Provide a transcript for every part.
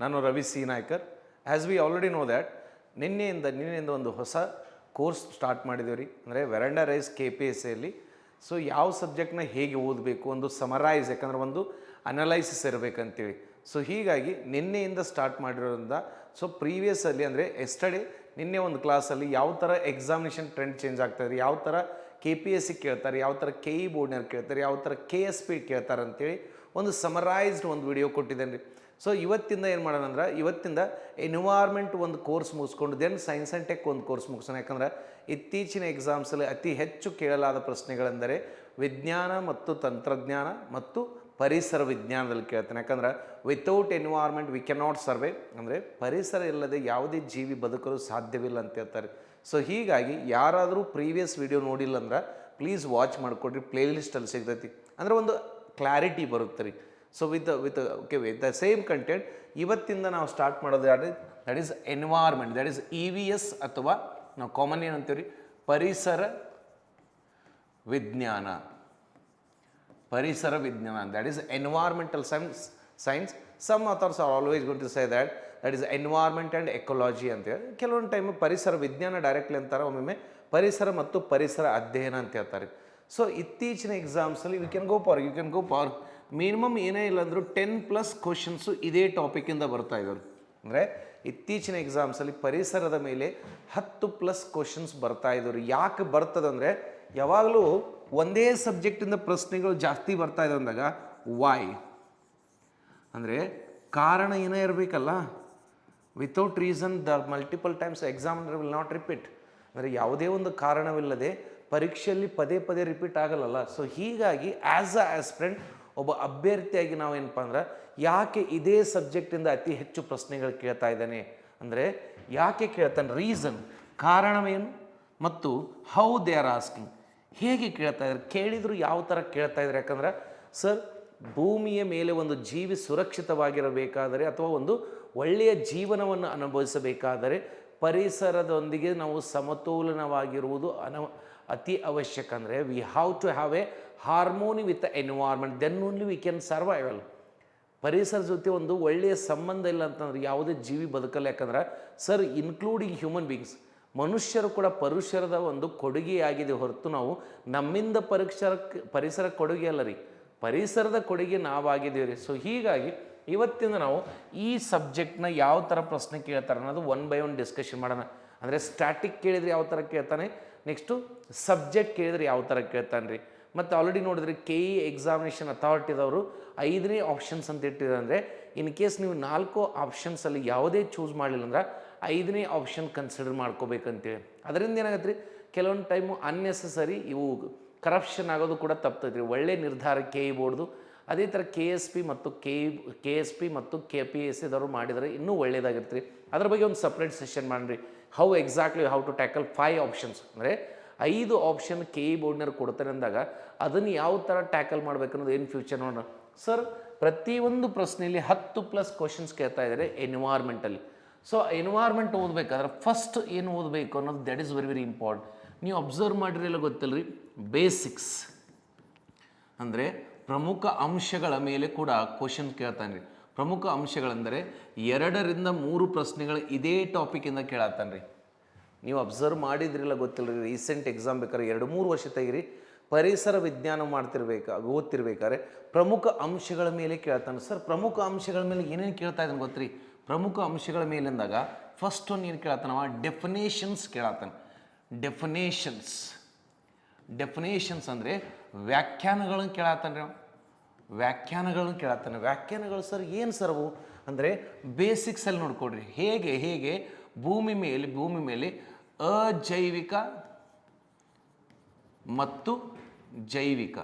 ನಾನು Ravi C Naikar. As we already know that ನಿನ್ನೆಯಿಂದ ಒಂದು ಹೊಸ ಕೋರ್ಸ್ ಸ್ಟಾರ್ಟ್ ಮಾಡಿದ್ದೀವಿ ರೀ. ಅಂದರೆ ವೆರಂಡಾ ರೈಸ್ KPSCಯಲ್ಲಿ. ಸೊ ಯಾವ ಸಬ್ಜೆಕ್ಟ್ನ ಹೇಗೆ ಓದಬೇಕು, ಒಂದು ಸಮರೈಸ್, ಯಾಕಂದ್ರೆ ಒಂದು ಅನಲೈಸಿಸ್ ಇರಬೇಕಂತೇಳಿ. ಸೊ ಹೀಗಾಗಿ ನಿನ್ನೆಯಿಂದ ಸ್ಟಾರ್ಟ್ ಮಾಡಿರೋದ್ರಿಂದ ಸೊ ಪ್ರೀವಿಯಸ್ಸಲ್ಲಿ ಅಂದರೆ ಎಸ್ಟರ್ಡೇ ನಿನ್ನೆ ಒಂದು ಕ್ಲಾಸಲ್ಲಿ ಯಾವ ಥರ ಎಕ್ಸಾಮಿನೇಷನ್ ಟ್ರೆಂಡ್ ಚೇಂಜ್ ಆಗ್ತಾಯಿದೆ, ಯಾವ ಥರ KPSC ಕೇಳ್ತಾರೆ, ಯಾವ ಥರ KE ಬೋರ್ಡ್ನಲ್ಲಿ ಕೇಳ್ತಾರೆ, ಯಾವ ಥರ KSP ಕೇಳ್ತಾರೆ ಅಂತೇಳಿ ಒಂದು ಸಮರೈಸ್ಡ್ ಒಂದು ವಿಡಿಯೋ ಕೊಟ್ಟಿದ್ದೇನೆ ರೀ. ಸೊ ಇವತ್ತಿಂದ ಏನು ಮಾಡೋಣ ಅಂದ್ರೆ, ಇವತ್ತಿಂದ ಎನ್ವೈರ್ಮೆಂಟ್ ಒಂದು ಕೋರ್ಸ್ ಮುಗಿಸ್ಕೊಂಡು ದೆನ್ ಸೈನ್ಸ್ ಆ್ಯಂಡ್ ಟೆಕ್ ಒಂದು ಕೋರ್ಸ್ ಮುಗಿಸೋಣ. ಯಾಕಂದ್ರೆ ಇತ್ತೀಚಿನ ಎಕ್ಸಾಮ್ಸಲ್ಲಿ ಅತಿ ಹೆಚ್ಚು ಕೇಳಲಾದ ಪ್ರಶ್ನೆಗಳೆಂದರೆ ವಿಜ್ಞಾನ ಮತ್ತು ತಂತ್ರಜ್ಞಾನ ಮತ್ತು ಪರಿಸರ ವಿಜ್ಞಾನದಲ್ಲಿ ಕೇಳ್ತಾನೆ. ಯಾಕಂದ್ರೆ ವಿತೌಟ್ ಎನ್ವೈರ್ಮೆಂಟ್ ವಿ ಕೆನಾಟ್ ಸರ್ವೇ, ಅಂದರೆ ಪರಿಸರ ಇಲ್ಲದೆ ಯಾವುದೇ ಜೀವಿ ಬದುಕಲು ಸಾಧ್ಯವಿಲ್ಲ ಅಂತ ಹೇಳ್ತಾರೆ. ಸೊ ಹೀಗಾಗಿ ಯಾರಾದರೂ ಪ್ರೀವಿಯಸ್ ವಿಡಿಯೋ ನೋಡಿಲ್ಲ ಅಂದ್ರೆ ಪ್ಲೀಸ್ ವಾಚ್ ಮಾಡಿಕೊಡ್ರಿ, ಪ್ಲೇಲಿಸ್ಟಲ್ಲಿ ಸಿಗ್ತೈತಿ. ಅಂದರೆ ಒಂದು ಕ್ಲಾರಿಟಿ ಬರುತ್ತೆ ರೀ. So with the same content ಇವತ್ತಿಂದ ನಾವು ಸ್ಟಾರ್ಟ್ ಮಾಡೋದು ಯಾರು, that is environment, that is EVS ಅಥವಾ ನಾವು ಕಾಮನ್ ಏನಂತೀವಿ ರೀ, ಪರಿಸರ ವಿಜ್ಞಾನ. ಪರಿಸರ ವಿಜ್ಞಾನ, that is environmental science. Some authors are always going to say that is environment and ecology ಅಂತೇಳಿ. ಕೆಲವೊಂದು ಟೈಮ್ ಪರಿಸರ ವಿಜ್ಞಾನ ಡೈರೆಕ್ಟ್ಲಿ ಅಂತಾರೆ, ಒಮ್ಮೊಮ್ಮೆ ಪರಿಸರ ಮತ್ತು ಪರಿಸರ ಅಧ್ಯಯನ ಅಂತ ಹೇಳ್ತಾರೆ. ಸೊ ಇತ್ತೀಚಿನ ಎಕ್ಸಾಮ್ಸಲ್ಲಿ you can go for minimum ಏನೇ ಇಲ್ಲ ಅಂದರೂ 10+ ಕ್ವಶನ್ಸು ಇದೇ ಟಾಪಿಕಿಂದ ಬರ್ತಾ ಇದ್ದಾರೆ. ಅಂದರೆ ಇತ್ತೀಚಿನ ಎಕ್ಸಾಮ್ಸಲ್ಲಿ ಪರಿಸರದ ಮೇಲೆ 10+ ಕ್ವಶನ್ಸ್ ಬರ್ತಾ ಇದ್ದಾರೆ. ಯಾಕೆ ಬರ್ತದಂದರೆ, ಯಾವಾಗಲೂ ಒಂದೇ ಸಬ್ಜೆಕ್ಟಿಂದ ಪ್ರಶ್ನೆಗಳು ಜಾಸ್ತಿ ಬರ್ತಾ ಇದೆ ಅಂದಾಗ ವೈ ಅಂದರೆ ಕಾರಣ ಏನೇ ಇರಬೇಕಲ್ಲ. Without reason the multiple times examiner will not repeat. ಅಂದರೆ ಯಾವುದೇ ಒಂದು ಕಾರಣವಿಲ್ಲದೆ ಪರೀಕ್ಷೆಯಲ್ಲಿ ಪದೇ ಪದೇ ರಿಪೀಟ್ ಆಗಲ್ಲಲ್ಲ. ಸೊ ಹೀಗಾಗಿ ಆ್ಯಸ್ ಅ ಆಸ್ಪಿರೆಂಟ್ ಒಬ್ಬ ಅಭ್ಯರ್ಥಿಯಾಗಿ ನಾವೇನಪ್ಪ ಅಂದ್ರೆ, ಯಾಕೆ ಇದೇ ಸಬ್ಜೆಕ್ಟಿಂದ ಅತಿ ಹೆಚ್ಚು ಪ್ರಶ್ನೆಗಳು ಕೇಳ್ತಾ ಇದ್ದಾನೆ ಅಂದರೆ ಯಾಕೆ ಕೇಳ್ತಾನೆ, ರೀಸನ್ ಕಾರಣವೇನು ಮತ್ತು ಹೌ ದೇ ಆರ್ ಆಸ್ಕಿಂಗ್, ಹೇಗೆ ಕೇಳ್ತಾ ಇದ್ದಾರೆ, ಕೇಳಿದ್ರು ಯಾವ ಥರ ಕೇಳ್ತಾ ಇದ್ದಾರೆ. ಯಾಕಂದ್ರೆ ಸರ್, ಭೂಮಿಯ ಮೇಲೆ ಒಂದು ಜೀವಿ ಸುರಕ್ಷಿತವಾಗಿರಬೇಕಾದರೆ ಅಥವಾ ಒಂದು ಒಳ್ಳೆಯ ಜೀವನವನ್ನು ಅನುಭವಿಸಬೇಕಾದರೆ ಪರಿಸರದೊಂದಿಗೆ ನಾವು ಸಮತೋಲನವಾಗಿರುವುದು ಅತಿ ಅವಶ್ಯಕ. ಅಂದರೆ we have to have a harmony with environment, then only we can survival. ಪರಿಸರ ಜೊತೆ ಒಂದು ಒಳ್ಳೆಯ ಸಂಬಂಧ ಇಲ್ಲ ಅಂತಂದ್ರೆ ಯಾವುದೇ ಜೀವಿ ಬದುಕಲ್ಲ. ಯಾಕಂದ್ರೆ ಸರ್, ಇನ್ಕ್ಲೂಡಿಂಗ್ ಹ್ಯೂಮನ್ ಬೀಯಿಂಗ್ಸ್, ಮನುಷ್ಯರು ಕೂಡ ಪರಿಸರದ ಒಂದು ಕೊಡುಗೆಯಾಗಿದೆ ಹೊರತು ನಾವು ನಮ್ಮಿಂದ ಪರಿಸರ ಕೊಡುಗೆ ಅಲ್ಲ ರೀ, ಪರಿಸರದ ಕೊಡುಗೆ ನಾವಾಗಿದ್ದೀವಿ ರೀ. ಸೊ ಹೀಗಾಗಿ ಇವತ್ತಿಂದ ನಾವು ಈ ಸಬ್ಜೆಕ್ಟ್ನ ಯಾವ ಥರ ಪ್ರಶ್ನೆ ಕೇಳ್ತಾರೆ ಅನ್ನೋದು 1 by 1 ಡಿಸ್ಕಷನ್ ಮಾಡೋಣ. ಅಂದರೆ ಸ್ಟ್ಯಾಟಿಕ್ ಕೇಳಿದರೆ ಯಾವ ಥರ ಕೇಳ್ತಾನೆ, ನೆಕ್ಸ್ಟು ಸಬ್ಜೆಕ್ಟ್ ಕೇಳಿದರೆ ಯಾವ ಥರ ಕೇಳ್ತಾನೆ ರೀ. ಮತ್ತು ಆಲ್ರೆಡಿ ನೋಡಿದ್ರೆ KE ಎಕ್ಸಾಮಿನೇಷನ್ ಅಥಾರಿಟಿದವರು 5ನೇ ಆಪ್ಷನ್ಸ್ ಅಂತ ಇಟ್ಟಿದ್ದಾರೆ. ಅಂದರೆ ಇನ್ ಕೇಸ್ ನೀವು 4 ಆಪ್ಷನ್ಸಲ್ಲಿ ಯಾವುದೇ ಚೂಸ್ ಮಾಡಲಿಲ್ಲ ಅಂದ್ರೆ 5ನೇ ಆಪ್ಷನ್ ಕನ್ಸಿಡರ್ ಮಾಡ್ಕೋಬೇಕಂತೇಳಿ. ಅದರಿಂದ ಏನಾಗತ್ತೆ ರೀ, ಕೆಲವೊಂದು ಟೈಮು ಅನ್ನೆಸೆಸರಿ ಇವು ಕರಪ್ಷನ್ ಆಗೋದು ಕೂಡ ತಪ್ತೈತೆ ರೀ. ಒಳ್ಳೆ ನಿರ್ಧಾರ KE ಬೋರ್ಡ್ದು, ಅದೇ ಥರ KSP ಮತ್ತು KPSCದವರು ಮಾಡಿದರೆ ಇನ್ನೂ ಒಳ್ಳೆಯದಾಗಿರ್ತೀರಿ. ಅದ್ರ ಬಗ್ಗೆ ಒಂದು ಸಪ್ರೇಟ್ ಸೆಷನ್ ಮಾಡಿರಿ, ಹೌ ಟು ಟ್ಯಾಕಲ್ 5 ಆಪ್ಷನ್ಸ್. ಅಂದರೆ 5 ಆಪ್ಷನ್ KE ಬೋರ್ಡ್ನವ್ರು ಕೊಡ್ತಾರೆ ಅಂದಾಗ ಅದನ್ನು ಯಾವ ಥರ ಟ್ಯಾಕಲ್ ಮಾಡಬೇಕನ್ನೋದು ಏನು ಫ್ಯೂಚರ್ ನೋಡೋಣ. ಸರ್, ಪ್ರತಿಯೊಂದು ಪ್ರಶ್ನೆಯಲ್ಲಿ 10+ ಕ್ವಶನ್ಸ್ ಕೇಳ್ತಾ ಇದ್ದಾರೆ ಎನ್ವೈರ್ಮೆಂಟಲ್ಲಿ. ಸೊ ಎನ್ವೈರ್ಮೆಂಟ್ ಓದಬೇಕಾದ್ರೆ ಫಸ್ಟ್ ಏನು ಓದಬೇಕು ಅನ್ನೋದು ದಟ್ ಈಸ್ ವೆರಿ ಇಂಪಾರ್ಟೆಂಟ್. ನೀವು ಅಬ್ಸರ್ವ್ ಮಾಡಿರಲ್ಲ ಗೊತ್ತಿಲ್ಲ ರೀ, ಬೇಸಿಕ್ಸ್ ಅಂದರೆ ಪ್ರಮುಖ ಅಂಶಗಳ ಮೇಲೆ ಕೂಡ ಕ್ವಶನ್ ಕೇಳ್ತಾನೆ ರೀ. ಪ್ರಮುಖ ಅಂಶಗಳೆಂದರೆ 2ರಿಂದ 3 ಪ್ರಶ್ನೆಗಳು ಇದೇ ಟಾಪಿಕಿಂದ ಕೇಳತ್ತಾನೆ ರೀ. ನೀವು ಅಬ್ಸರ್ವ್ ಮಾಡಿದ್ರಿಲ್ಲ ಗೊತ್ತಿಲ್ಲ ರೀ, ರೀಸೆಂಟ್ ಎಕ್ಸಾಮ್ ಬೇಕಾದ್ರೆ 2-3 ವರ್ಷ ತೆಗಿರಿ, ಪರಿಸರ ವಿಜ್ಞಾನ ಓದ್ತಿರ್ಬೇಕಾದ್ರೆ ಪ್ರಮುಖ ಅಂಶಗಳ ಮೇಲೆ ಕೇಳ್ತಾನೆ. ಸರ್, ಪ್ರಮುಖ ಅಂಶಗಳ ಮೇಲೆ ಏನೇನು ಕೇಳ್ತಾ ಇದ್ದಾನೆ ಗೊತ್ತ್ರಿ? ಪ್ರಮುಖ ಅಂಶಗಳ ಮೇಲೆ ಅಂದಾಗ ಫಸ್ಟ್ ಒಂದು ಏನು ಕೇಳತ್ತಾನವ, ಡೆಫಿನೇಷನ್ಸ್ ಕೇಳತ್ತಾನೆ. ಡೆಫಿನೇಷನ್ಸ್ ಅಂದರೆ ವ್ಯಾಖ್ಯಾನಗಳನ್ನು ಕೇಳತ್ತಾನೆ ರೀ. ವ್ಯಾಖ್ಯಾನಗಳು ಸರ್ ಏನು ಸರ್ ಅವು ಅಂದರೆ ಬೇಸಿಕ್ಸಲ್ಲಿ ನೋಡ್ಕೊಡ್ರಿ. ಹೇಗೆ ಭೂಮಿ ಮೇಲೆ ಅಜೈವಿಕ ಮತ್ತು ಜೈವಿಕ,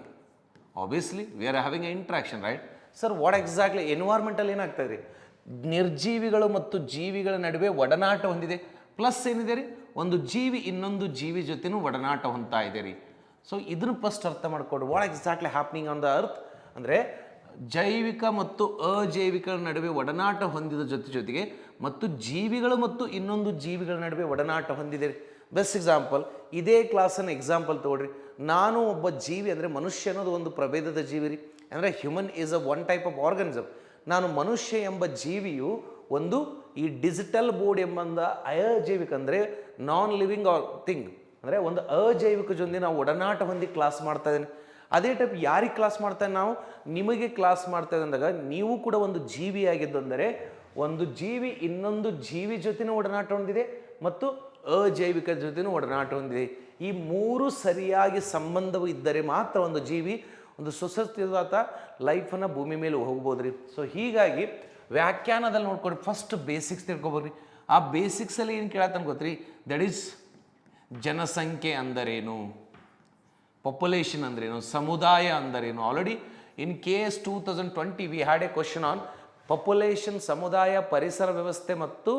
obviously we are having a interaction, right sir? What exactly ಎನ್ವೈರ್ಮೆಂಟಲ್ಲಿ ಏನಾಗ್ತದೆ ರೀ, ನಿರ್ಜೀವಿಗಳು ಮತ್ತು ಜೀವಿಗಳ ನಡುವೆ ಒಡನಾಟ ಹೊಂದಿದೆ. ಪ್ಲಸ್ ಏನಿದೆ ರೀ, ಒಂದು ಜೀವಿ ಇನ್ನೊಂದು ಜೀವಿ ಜೊತೆನೂ ಒಡನಾಟ ಹೊಂದ್ತಾ ಇದೆ ರೀ. ಸೊ ಇದನ್ನು ಫಸ್ಟ್ ಅರ್ಥ ಮಾಡ್ಕೊಡು, what exactly happening on the earth. ಅಂದರೆ ಜೈವಿಕ ಮತ್ತು ಅಜೈವಿಕಗಳ ನಡುವೆ ಒಡನಾಟ ಹೊಂದಿದ ಜೊತೆಗೆ ಮತ್ತು ಜೀವಿಗಳು ಮತ್ತು ಇನ್ನೊಂದು ಜೀವಿಗಳ ನಡುವೆ ಒಡನಾಟ ಹೊಂದಿದೆ. ಬೆಸ್ಟ್ ಎಕ್ಸಾಂಪಲ್, ಇದೇ ಕ್ಲಾಸನ್ನು ಎಕ್ಸಾಂಪಲ್ ತೊಗೊಳ್ರಿ. ನಾನು ಒಬ್ಬ ಜೀವಿ ಅಂದರೆ ಮನುಷ್ಯ ಅನ್ನೋದು ಒಂದು ಪ್ರಭೇದದ ಜೀವಿ ರೀ. ಅಂದರೆ human is a one type of organism. ನಾನು ಮನುಷ್ಯ ಎಂಬ ಜೀವಿಯು ಒಂದು ಈ ಡಿಜಿಟಲ್ ಬೋರ್ಡ್ ಎಂಬಂದ ಅಜೈವಿಕ ಅಂದರೆ ನಾನ್ ಲಿವಿಂಗ್ ಥಿಂಗ್, ಅಂದರೆ ಒಂದು ಅಜೈವಿಕ ಜೊತೆ ನಾವು ಒಡನಾಟ ಹೊಂದಿ ಕ್ಲಾಸ್ ಮಾಡ್ತಾ ಇದ್ದೀನಿ. ಅದೇ ಟೈಪ್ ಯಾರಿಗೆ ಕ್ಲಾಸ್ ಮಾಡ್ತೇವೆ ನಾವು, ನಿಮಗೆ ಕ್ಲಾಸ್ ಮಾಡ್ತೇವೆ ಅಂದಾಗ ನೀವು ಕೂಡ ಒಂದು ಜೀವಿಯಾಗಿದ್ದು, ಅಂದರೆ ಒಂದು ಜೀವಿ ಇನ್ನೊಂದು ಜೀವಿ ಜೊತೆನೂ ಒಡನಾಟ ಹೊಂದಿದೆ ಮತ್ತು ಅಜೈವಿಕ ಜೊತೆನೂ ಒಡನಾಟ ಹೊಂದಿದೆ. ಈ ಮೂರು ಸರಿಯಾಗಿ ಸಂಬಂಧವು ಇದ್ದರೆ ಮಾತ್ರ ಒಂದು ಜೀವಿ ಒಂದು ಸುಸಂಸ್ಕೃತ ಲೈಫನ್ನು ಭೂಮಿ ಮೇಲೆ ಹೋಗ್ಬೋದ್ರಿ. ಸೊ ಹೀಗಾಗಿ ವ್ಯಾಖ್ಯಾನದಲ್ಲಿ ನೋಡ್ಕೊಡ್ರಿ, ಫಸ್ಟ್ ಬೇಸಿಕ್ಸ್ ತಿಳ್ಕೊಬೋದ್ರಿ. ಆ ಬೇಸಿಕ್ಸಲ್ಲಿ ಏನು ಕೇಳತ್ತಂತ ಗೊತ್ತ್ರಿ, ದಟ್ ಈಸ್ ಜನಸಂಖ್ಯೆ ಅಂದರೇನು, ಪಾಪ್ಯುಲೇಷನ್ ಅಂದ್ರೇನು, ಸಮುದಾಯ ಅಂದರೇನು. Already in KS 2020 V had a question on population, ಸಮುದಾಯ, ಪರಿಸರ ವ್ಯವಸ್ಥೆ ಮತ್ತು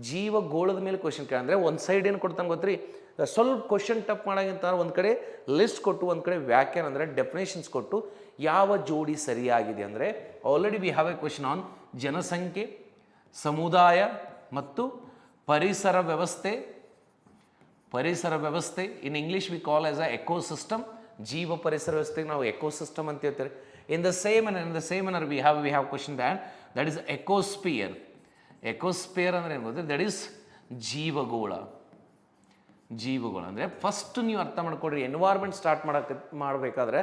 ಜೀವಗೋಳದ ಮೇಲೆ ಕ್ವಶನ್ ಕೇಳ. ಅಂದರೆ ಒಂದು ಸೈಡ್ ಏನು ಕೊಡ್ತಾನೆ ಗೊತ್ತ್ರಿ, ಸ್ವಲ್ಪ ಕ್ವಶನ್ ಟಪ್ ಮಾಡೋಂತ ಒಂದು ಕಡೆ ಲಿಸ್ಟ್ ಕೊಟ್ಟು ಒಂದು ಕಡೆ ವ್ಯಾಖ್ಯಾನ ಅಂದರೆ ಡೆಫಿನೇಷನ್ಸ್ ಕೊಟ್ಟು ಯಾವ ಜೋಡಿ ಸರಿಯಾಗಿದೆ. ಅಂದರೆ already we have a question on ಜನಸಂಖ್ಯೆ, ಸಮುದಾಯ ಮತ್ತು ಪರಿಸರ ವ್ಯವಸ್ಥೆ. ಪರಿಸರ ವ್ಯವಸ್ಥೆ in English we call as a ecosystem. ಜೀವ ಪರಿಸರ ವ್ಯವಸ್ಥೆಗೆ ನಾವು ಎಕೋಸಿಸ್ಟಮ್ ಅಂತ ಹೇಳ್ತೀವಿ. In the same manner we have question that is ecosphere. Ecosphere ಅಂದರೆ ಏನು ಗೊತ್ತಿದೆ, ದಟ್ ಈಸ್ ಜೀವಗೋಳ. ಜೀವಗೋಳ ಅಂದರೆ ಫಸ್ಟ್ ನೀವು ಅರ್ಥ ಮಾಡ್ಕೊಡ್ರಿ, ಎನ್ವೈರ್ಮೆಂಟ್ ಸ್ಟಾರ್ಟ್ ಮಾಡಬೇಕಾದ್ರೆ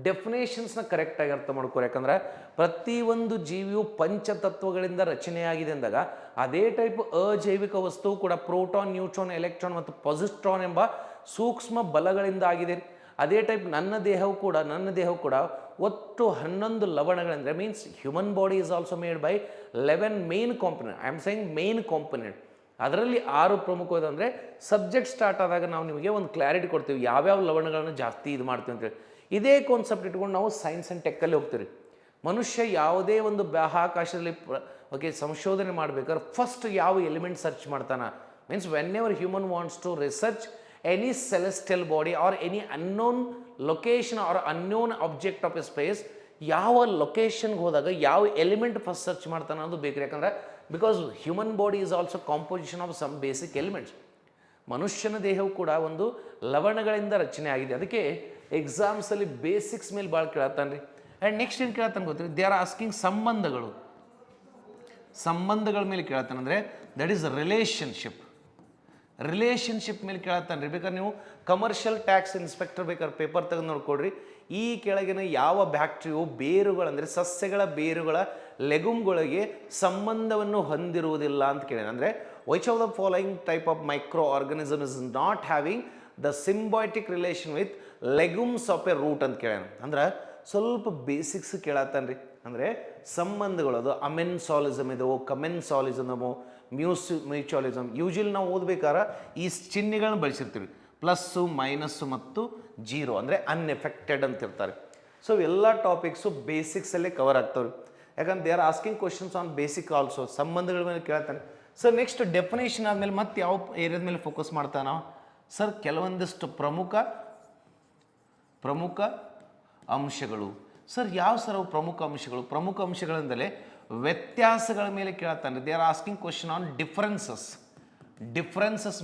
ಡೆಫಿನೇಷನ್ಸ್ನ ಕರೆಕ್ಟಾಗಿ ಅರ್ಥ ಮಾಡ್ಕೊರಿ. ಯಾಕಂದರೆ ಪ್ರತಿಯೊಂದು ಜೀವಿಯು ಪಂಚತತ್ವಗಳಿಂದ ರಚನೆಯಾಗಿದೆ ಅಂದಾಗ ಅದೇ ಟೈಪ್ ಅಜೈವಿಕ ವಸ್ತುವು ಕೂಡ ಪ್ರೋಟಾನ್, ನ್ಯೂಟ್ರಾನ್, ಎಲೆಕ್ಟ್ರಾನ್ ಮತ್ತು ಪಾಸಿಟ್ರಾನ್ ಎಂಬ ಸೂಕ್ಷ್ಮ ಬಲಗಳಿಂದ ಆಗಿದೆ. ಅದೇ ಟೈಪ್ ನನ್ನ ದೇಹವು ಕೂಡ ಒಟ್ಟು 11 ಲವಣಗಳಿಂದ, means human body is also made by 11 main component. I am saying main component. ಅದರಲ್ಲಿ 6 ಪ್ರಮುಖವಾದ, ಅಂದರೆ ಸಬ್ಜೆಕ್ಟ್ ಸ್ಟಾರ್ಟ್ ಆದಾಗ ನಾವು ನಿಮಗೆ ಒಂದು ಕ್ಲಾರಿಟಿ ಕೊಡ್ತೀವಿ ಯಾವ್ಯಾವ ಲವಣಗಳನ್ನು ಜಾಸ್ತಿ ಇದು ಮಾಡ್ತೀವಿ ಅಂತೇಳಿ. ಇದೇ ಕಾನ್ಸೆಪ್ಟ್ ಇಟ್ಕೊಂಡು ನಾವು ಸೈನ್ಸ್ ಆ್ಯಂಡ್ ಟೆಕ್ಕಲ್ಲಿ ಹೋಗ್ತೀವಿ. ಮನುಷ್ಯ ಯಾವುದೇ ಒಂದು ಬಾಹ್ಯಾಕಾಶದಲ್ಲಿ ಸಂಶೋಧನೆ ಮಾಡಬೇಕಾದ್ರೆ ಫಸ್ಟ್ ಯಾವ ಎಲಿಮೆಂಟ್ ಸರ್ಚ್ ಮಾಡ್ತಾನೆ, means whenever human wants to research any celestial body or any unknown location or unknown object of a space, ಯಾವ ಲೊಕೇಶನ್ಗೆ ಹೋದಾಗ ಯಾವ ಎಲಿಮೆಂಟ್ ಫಸ್ಟ್ ಸರ್ಚ್ ಮಾಡ್ತಾನೆ ಅನ್ನೋದು ಬೇಕು. ಯಾಕಂದರೆ because human body is also composition of some basic elements. ಮನುಷ್ಯನ ದೇಹವು ಕೂಡ ಒಂದು ಲವಣಗಳಿಂದ ರಚನೆ ಆಗಿದೆ. ಅದಕ್ಕೆ ಎಕ್ಸಾಮ್ಸಲ್ಲಿ ಬೇಸಿಕ್ಸ್ ಮೇಲೆ ಭಾಳ ಕೇಳತ್ತಾನೆ ರೀ. ಆ್ಯಂಡ್ ನೆಕ್ಸ್ಟ್ ಏನು ಕೇಳತ್ತಾನೆ ಗೊತ್ತಿರಿ, ದೇ ಆರ್ ಆಸ್ಕಿಂಗ್ ಸಂಬಂಧಗಳ ಮೇಲೆ ಕೇಳತ್ತಾನೆ. ಅಂದರೆ ದಟ್ ಈಸ್ ರಿಲೇಷನ್ಶಿಪ್ ಮೇಲೆ ಕೇಳತ್ತಾನೆ ರೀ. ಬೇಕಾದ್ರೆ ನೀವು ಕಮರ್ಷಿಯಲ್ ಟ್ಯಾಕ್ಸ್ ಇನ್ಸ್ಪೆಕ್ಟರ್ ಬೇಕಾದ್ರೆ ಪೇಪರ್ ತೆಗೆದು ನೋಡ್ಕೊಡ್ರಿ. ಈ ಕೆಳಗಿನ ಯಾವ ಬ್ಯಾಕ್ಟೀರಿಯು ಬೇರುಗಳಂದರೆ ಸಸ್ಯಗಳ ಬೇರುಗಳ ಲೆಗುಮ್ಗಳಿಗೆ ಸಂಬಂಧವನ್ನು ಹೊಂದಿರುವುದಿಲ್ಲ ಅಂತ ಕೇಳಿದೆ. ಅಂದರೆ which of the following type of micro organism is not having the symbiotic relation with legumes of a root ಅಂತ ಕೇಳ್ಯಾನ. ಅಂದ್ರೆ ಸ್ವಲ್ಪ ಬೇಸಿಕ್ಸ್ ಕೇಳತ್ತಾನೆ ರೀ. ಅಂದರೆ ಸಂಬಂಧಗಳು, ಅದು ಅಮೆನ್ಸಾಲಿಸಮ್ ಇದವು, ಕಮೆನ್ಸಾಲಿಸಮು, ಮ್ಯೂಚುವಲಿಸಮ್. ಯೂಶಲಿ ನಾವು ಓದ್ಬೇಕಾದ್ರೆ ಈ ಚಿಹ್ನೆಗಳನ್ನ ಬಳಸಿರ್ತೀವಿ, ಪ್ಲಸ್ಸು, ಮೈನಸ್ಸು ಮತ್ತು 0 ಅಂದರೆ ಅನ್ಎಫೆಕ್ಟೆಡ್ ಅಂತ ಇರ್ತಾರೆ. ಸೊ ಎಲ್ಲ ಟಾಪಿಕ್ಸು ಬೇಸಿಕ್ಸಲ್ಲೇ ಕವರ್ ಆಗ್ತವೆ. ಯಾಕಂದ್ರೆ they are asking questions on basic also. ಸಂಬಂಧಗಳ ಮೇಲೆ ಕೇಳ್ತಾನೆ. ಸರ್ ನೆಕ್ಸ್ಟ್ ಡೆಫಿನೇಷನ್ ಆದಮೇಲೆ ಮತ್ತೆ ಯಾವ ಏರಿಯಾದ ಮೇಲೆ ಫೋಕಸ್ ಮಾಡ್ತಾನೆ ನಾವು? ಸರ್ ಕೆಲವೊಂದಿಷ್ಟು ಪ್ರಮುಖ ಅಂಶಗಳು. ಸರ್ ಯಾವ ಸರ್ ಅವು ಪ್ರಮುಖ ಅಂಶಗಳು? ಪ್ರಮುಖ ಅಂಶಗಳೆಂದರೆ ವ್ಯತ್ಯಾಸಗಳ ಮೇಲೆ ಕೇಳತ್ತಾನೆ. They are asking question on differences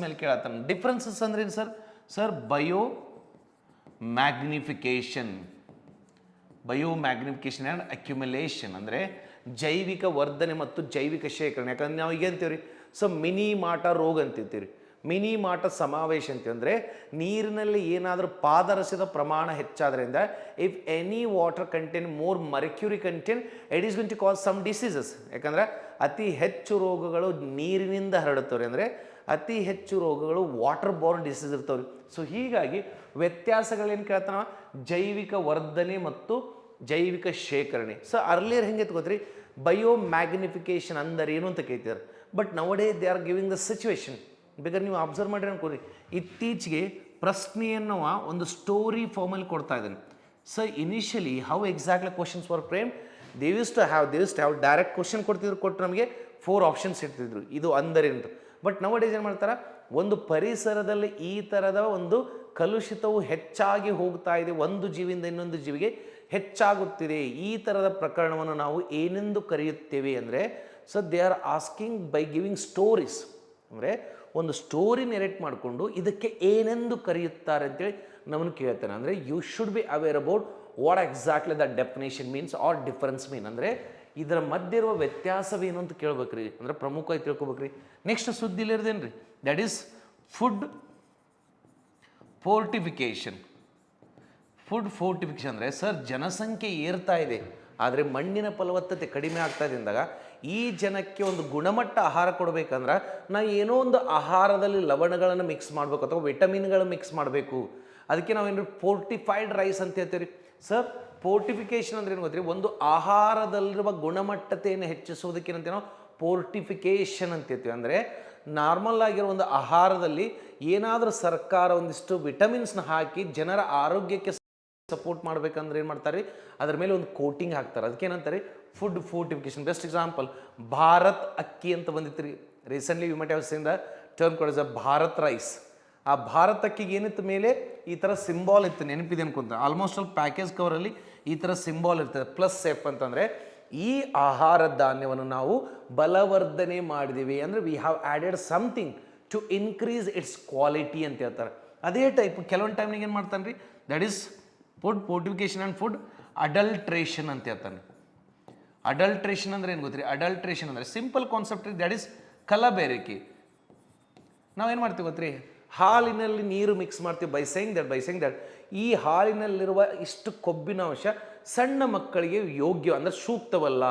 ಮೇಲೆ ಕೇಳತ್ತಾನೆ. ಡಿಫ್ರೆನ್ಸಸ್ ಅಂದ್ರೆ ಏನು sir? Sir bio magnification and accumulation ಅಂದರೆ ಜೈವಿಕ ವರ್ಧನೆ ಮತ್ತು ಜೈವಿಕ ಶೇಖರಣೆ. ಯಾಕಂದ್ರೆ ನಾವು ಈಗ ಅಂತೀವ್ರಿ, ಸೊ ಮಿನಿ ಮಾಟ ರೋಗ ಅಂತಿರ್ತೀವಿ, ಮಿನಿ ಮಾಟ ಸಮಾವೇಶ ಅಂತಂದರೆ ನೀರಿನಲ್ಲಿ ಏನಾದರೂ ಪಾದರಸದ ಪ್ರಮಾಣ ಹೆಚ್ಚಾದ್ರಿಂದ, if any water content more mercury content, it is going to cause some diseases. ಯಾಕಂದರೆ ಅತಿ ಹೆಚ್ಚು ರೋಗಗಳು ನೀರಿನಿಂದ ಹರಡುತ್ತವ್ರಿ. ಅಂದರೆ ಅತಿ ಹೆಚ್ಚು ರೋಗಗಳು ವಾಟರ್ ಬೋರ್ನ್ ಡಿಸೀಸ್ ಇರ್ತವ್ರಿ. ಸೊ ಹೀಗಾಗಿ ವ್ಯತ್ಯಾಸಗಳೇನು ಕೇಳ್ತಾನ? ಜೈವಿಕ ವರ್ಧನೆ ಮತ್ತು ಜೈವಿಕ ಶೇಖರಣೆ. ಸೊ ಅರ್ಲಿಯರ್ ಹೆಂಗೆ ಗೊತ್ತ್ರಿ, ಬಯೋ ಮ್ಯಾಗ್ನಿಫಿಕೇಶನ್ ಅಂದರೆ ಏನು ಅಂತ ಕೇಳ್ತಿದ್ದಾರೆ. But nowadays they are giving the situation. ಬೇಕಾದ್ರೆ ನೀವು ಅಬ್ಸರ್ವ್ ಮಾಡಿರಿ ಅನ್ಕೋರಿ, ಇತ್ತೀಚೆಗೆ ಪ್ರಶ್ನೆಯನ್ನು ಒಂದು ಸ್ಟೋರಿ ಫಾರ್ಮಲ್ಲಿ ಕೊಡ್ತಾ ಇದ್ದಾನೆ. So initially how exactly questions for frame, they use to have direct question ಕೊಟ್ಟು ನಮಗೆ 4 ಆಪ್ಷನ್ಸ್ ಇರ್ತಿದ್ರು, ಇದು ಅಂದರೇನು. ಬಟ್ ನವಡೇಸ್ ಏನು ಮಾಡ್ತಾರೆ, ಒಂದು ಪರಿಸರದಲ್ಲಿ ಈ ಥರದ ಒಂದು ಕಲುಷಿತವು ಹೆಚ್ಚಾಗಿ ಹೋಗ್ತಾ ಇದೆ, ಒಂದು ಜೀವಿಯಿಂದ ಇನ್ನೊಂದು ಜೀವಿಗೆ ಹೆಚ್ಚಾಗುತ್ತಿದೆ, ಈ ಥರದ ಪ್ರಕರಣವನ್ನು ನಾವು ಏನೆಂದು ಕರೆಯುತ್ತೇವೆ ಅಂದರೆ, so they are asking by giving stories. ಅಂದರೆ ಒಂದು ಸ್ಟೋರಿ ನೆರೇಟ್ ಮಾಡಿಕೊಂಡು ಇದಕ್ಕೆ ಏನೆಂದು ಕರೆಯುತ್ತಾರೆ ಅಂತೇಳಿ ನಮ್ಮನ್ನು ಕೇಳ್ತಾನೆ. ಅಂದರೆ you should be aware about what exactly the definition means or difference mean. ಅಂದರೆ ಇದರ ಮಧ್ಯೆ ಇರುವ ವ್ಯತ್ಯಾಸವೇನು ಅಂತ ಕೇಳ್ಬೇಕ್ರಿ, ಅಂದ್ರೆ ಪ್ರಮುಖವಾಗಿ ತಿಳ್ಕೊಬೇಕ್ರಿ. ನೆಕ್ಸ್ಟ್ ಸುದ್ದಿ ಇಲ್ಲಿರೋದೇನ್ರಿ, that is food fortification. Food fortification ಅಂದರೆ ಸರ್ ಜನಸಂಖ್ಯೆ ಏರ್ತಾ ಇದೆ, ಆದರೆ ಮಣ್ಣಿನ ಫಲವತ್ತತೆ ಕಡಿಮೆ ಆಗ್ತಾ ಇದೆ ಅಂದಾಗ ಈ ಜನಕ್ಕೆ ಒಂದು ಗುಣಮಟ್ಟ ಆಹಾರ ಕೊಡಬೇಕಂದ್ರೆ ನಾವು ಏನೋ ಒಂದು ಆಹಾರದಲ್ಲಿ ಲವಣಗಳನ್ನು ಮಿಕ್ಸ್ ಮಾಡಬೇಕು ಅಥವಾ ವಿಟಮಿನ್ಗಳು ಮಿಕ್ಸ್ ಮಾಡಬೇಕು. ಅದಕ್ಕೆ ನಾವೇನು ಫೋರ್ಟಿಫೈಡ್ ರೈಸ್ ಅಂತ ಹೇಳ್ತೀವಿ ಸರ್. ಫೋರ್ಟಿಫಿಕೇಶನ್ ಅಂದ್ರೆ ಏನು ಗೊತ್ತೀರಿ, ಒಂದು ಆಹಾರದಲ್ಲಿರುವ ಗುಣಮಟ್ಟತೆಯನ್ನು ಹೆಚ್ಚಿಸುವುದಕ್ಕೆ ಏನಂತೀವಿ ನಾವು ಫೋರ್ಟಿಫಿಕೇಶನ್ ಅಂತ ಹೇಳ್ತೀವಿ. ಅಂದರೆ ನಾರ್ಮಲ್ ಆಗಿರೋ ಒಂದು ಆಹಾರದಲ್ಲಿ ಏನಾದರೂ ಸರ್ಕಾರ ಒಂದಿಷ್ಟು ವಿಟಮಿನ್ಸ್ನ ಹಾಕಿ ಜನರ ಆರೋಗ್ಯಕ್ಕೆ ಸಪೋರ್ಟ್ ಮಾಡ್ಬೇಕಂದ್ರೆ ಏನು ಮಾಡ್ತಾರೆ, ಅದ್ರ ಮೇಲೆ ಒಂದು ಕೋಟಿಂಗ್ ಹಾಕ್ತಾರೆ, ಅದಕ್ಕೆ ಏನಂತಾರೆ food fortification. Best example Bharat ಅಕ್ಕಿ ಅಂತ ಬಂದಿತ್ತು re recently. You might have seen the term called as Bharat rice. ಆ ಭಾರತ್ ಅಕ್ಕಿಗೆ ಏನಿತ್ತು ಮೇಲೆ ಈ ಥರ ಸಿಂಬಾಲ್ ಇತ್ತು, ನೆನಪಿದೆ ಅನ್ಕೊಂತ. ಆಲ್ಮೋಸ್ಟ್ ಆಲ್ ಪ್ಯಾಕೇಜ್ ಕವರಲ್ಲಿ ಈ ಥರ ಸಿಂಬಾಲ್ ಇರ್ತದೆ ಪ್ಲಸ್ ಎಫ್ ಅಂತಂದರೆ ಈ ಆಹಾರ ಧಾನ್ಯವನ್ನು ನಾವು ಬಲವರ್ಧನೆ ಮಾಡಿದ್ದೀವಿ, ಅಂದರೆ we have added something to increase its quality ಅಂತ ಹೇಳ್ತಾರೆ. ಅದೇ ಟೈಪ್ ಕೆಲವೊಂದು ಟೈಮ್ನಾಗ ಏನು ಮಾಡ್ತಾನೆ ರೀ, that is food fortification and food adulteration ಅಂತ ಹೇಳ್ತಾನೆ. ಅಡಲ್ಟ್ರೇಷನ್ ಅಂದರೆ ಏನು ಗೊತ್ತೀರಿ, ಅಡಲ್ಟ್ರೇಷನ್ ಅಂದರೆ ಸಿಂಪಲ್ ಕಾನ್ಸೆಪ್ಟ್ ರೀ, ದಟ್ ಈಸ್ ಕಲಬೆರಕೆ. ನಾವೇನು ಮಾಡ್ತೀವಿ ಗೊತ್ತೀರಿ, ಹಾಲಿನಲ್ಲಿ ನೀರು ಮಿಕ್ಸ್ ಮಾಡ್ತೀವಿ ಬೈ ಸೈಂಗ್ ದಟ್ ಈ ಹಾಲಿನಲ್ಲಿರುವ ಇಷ್ಟು ಕೊಬ್ಬಿನ ಅಂಶ ಸಣ್ಣ ಮಕ್ಕಳಿಗೆ ಯೋಗ್ಯ ಅಂದರೆ ಸೂಕ್ತವಲ್ಲ,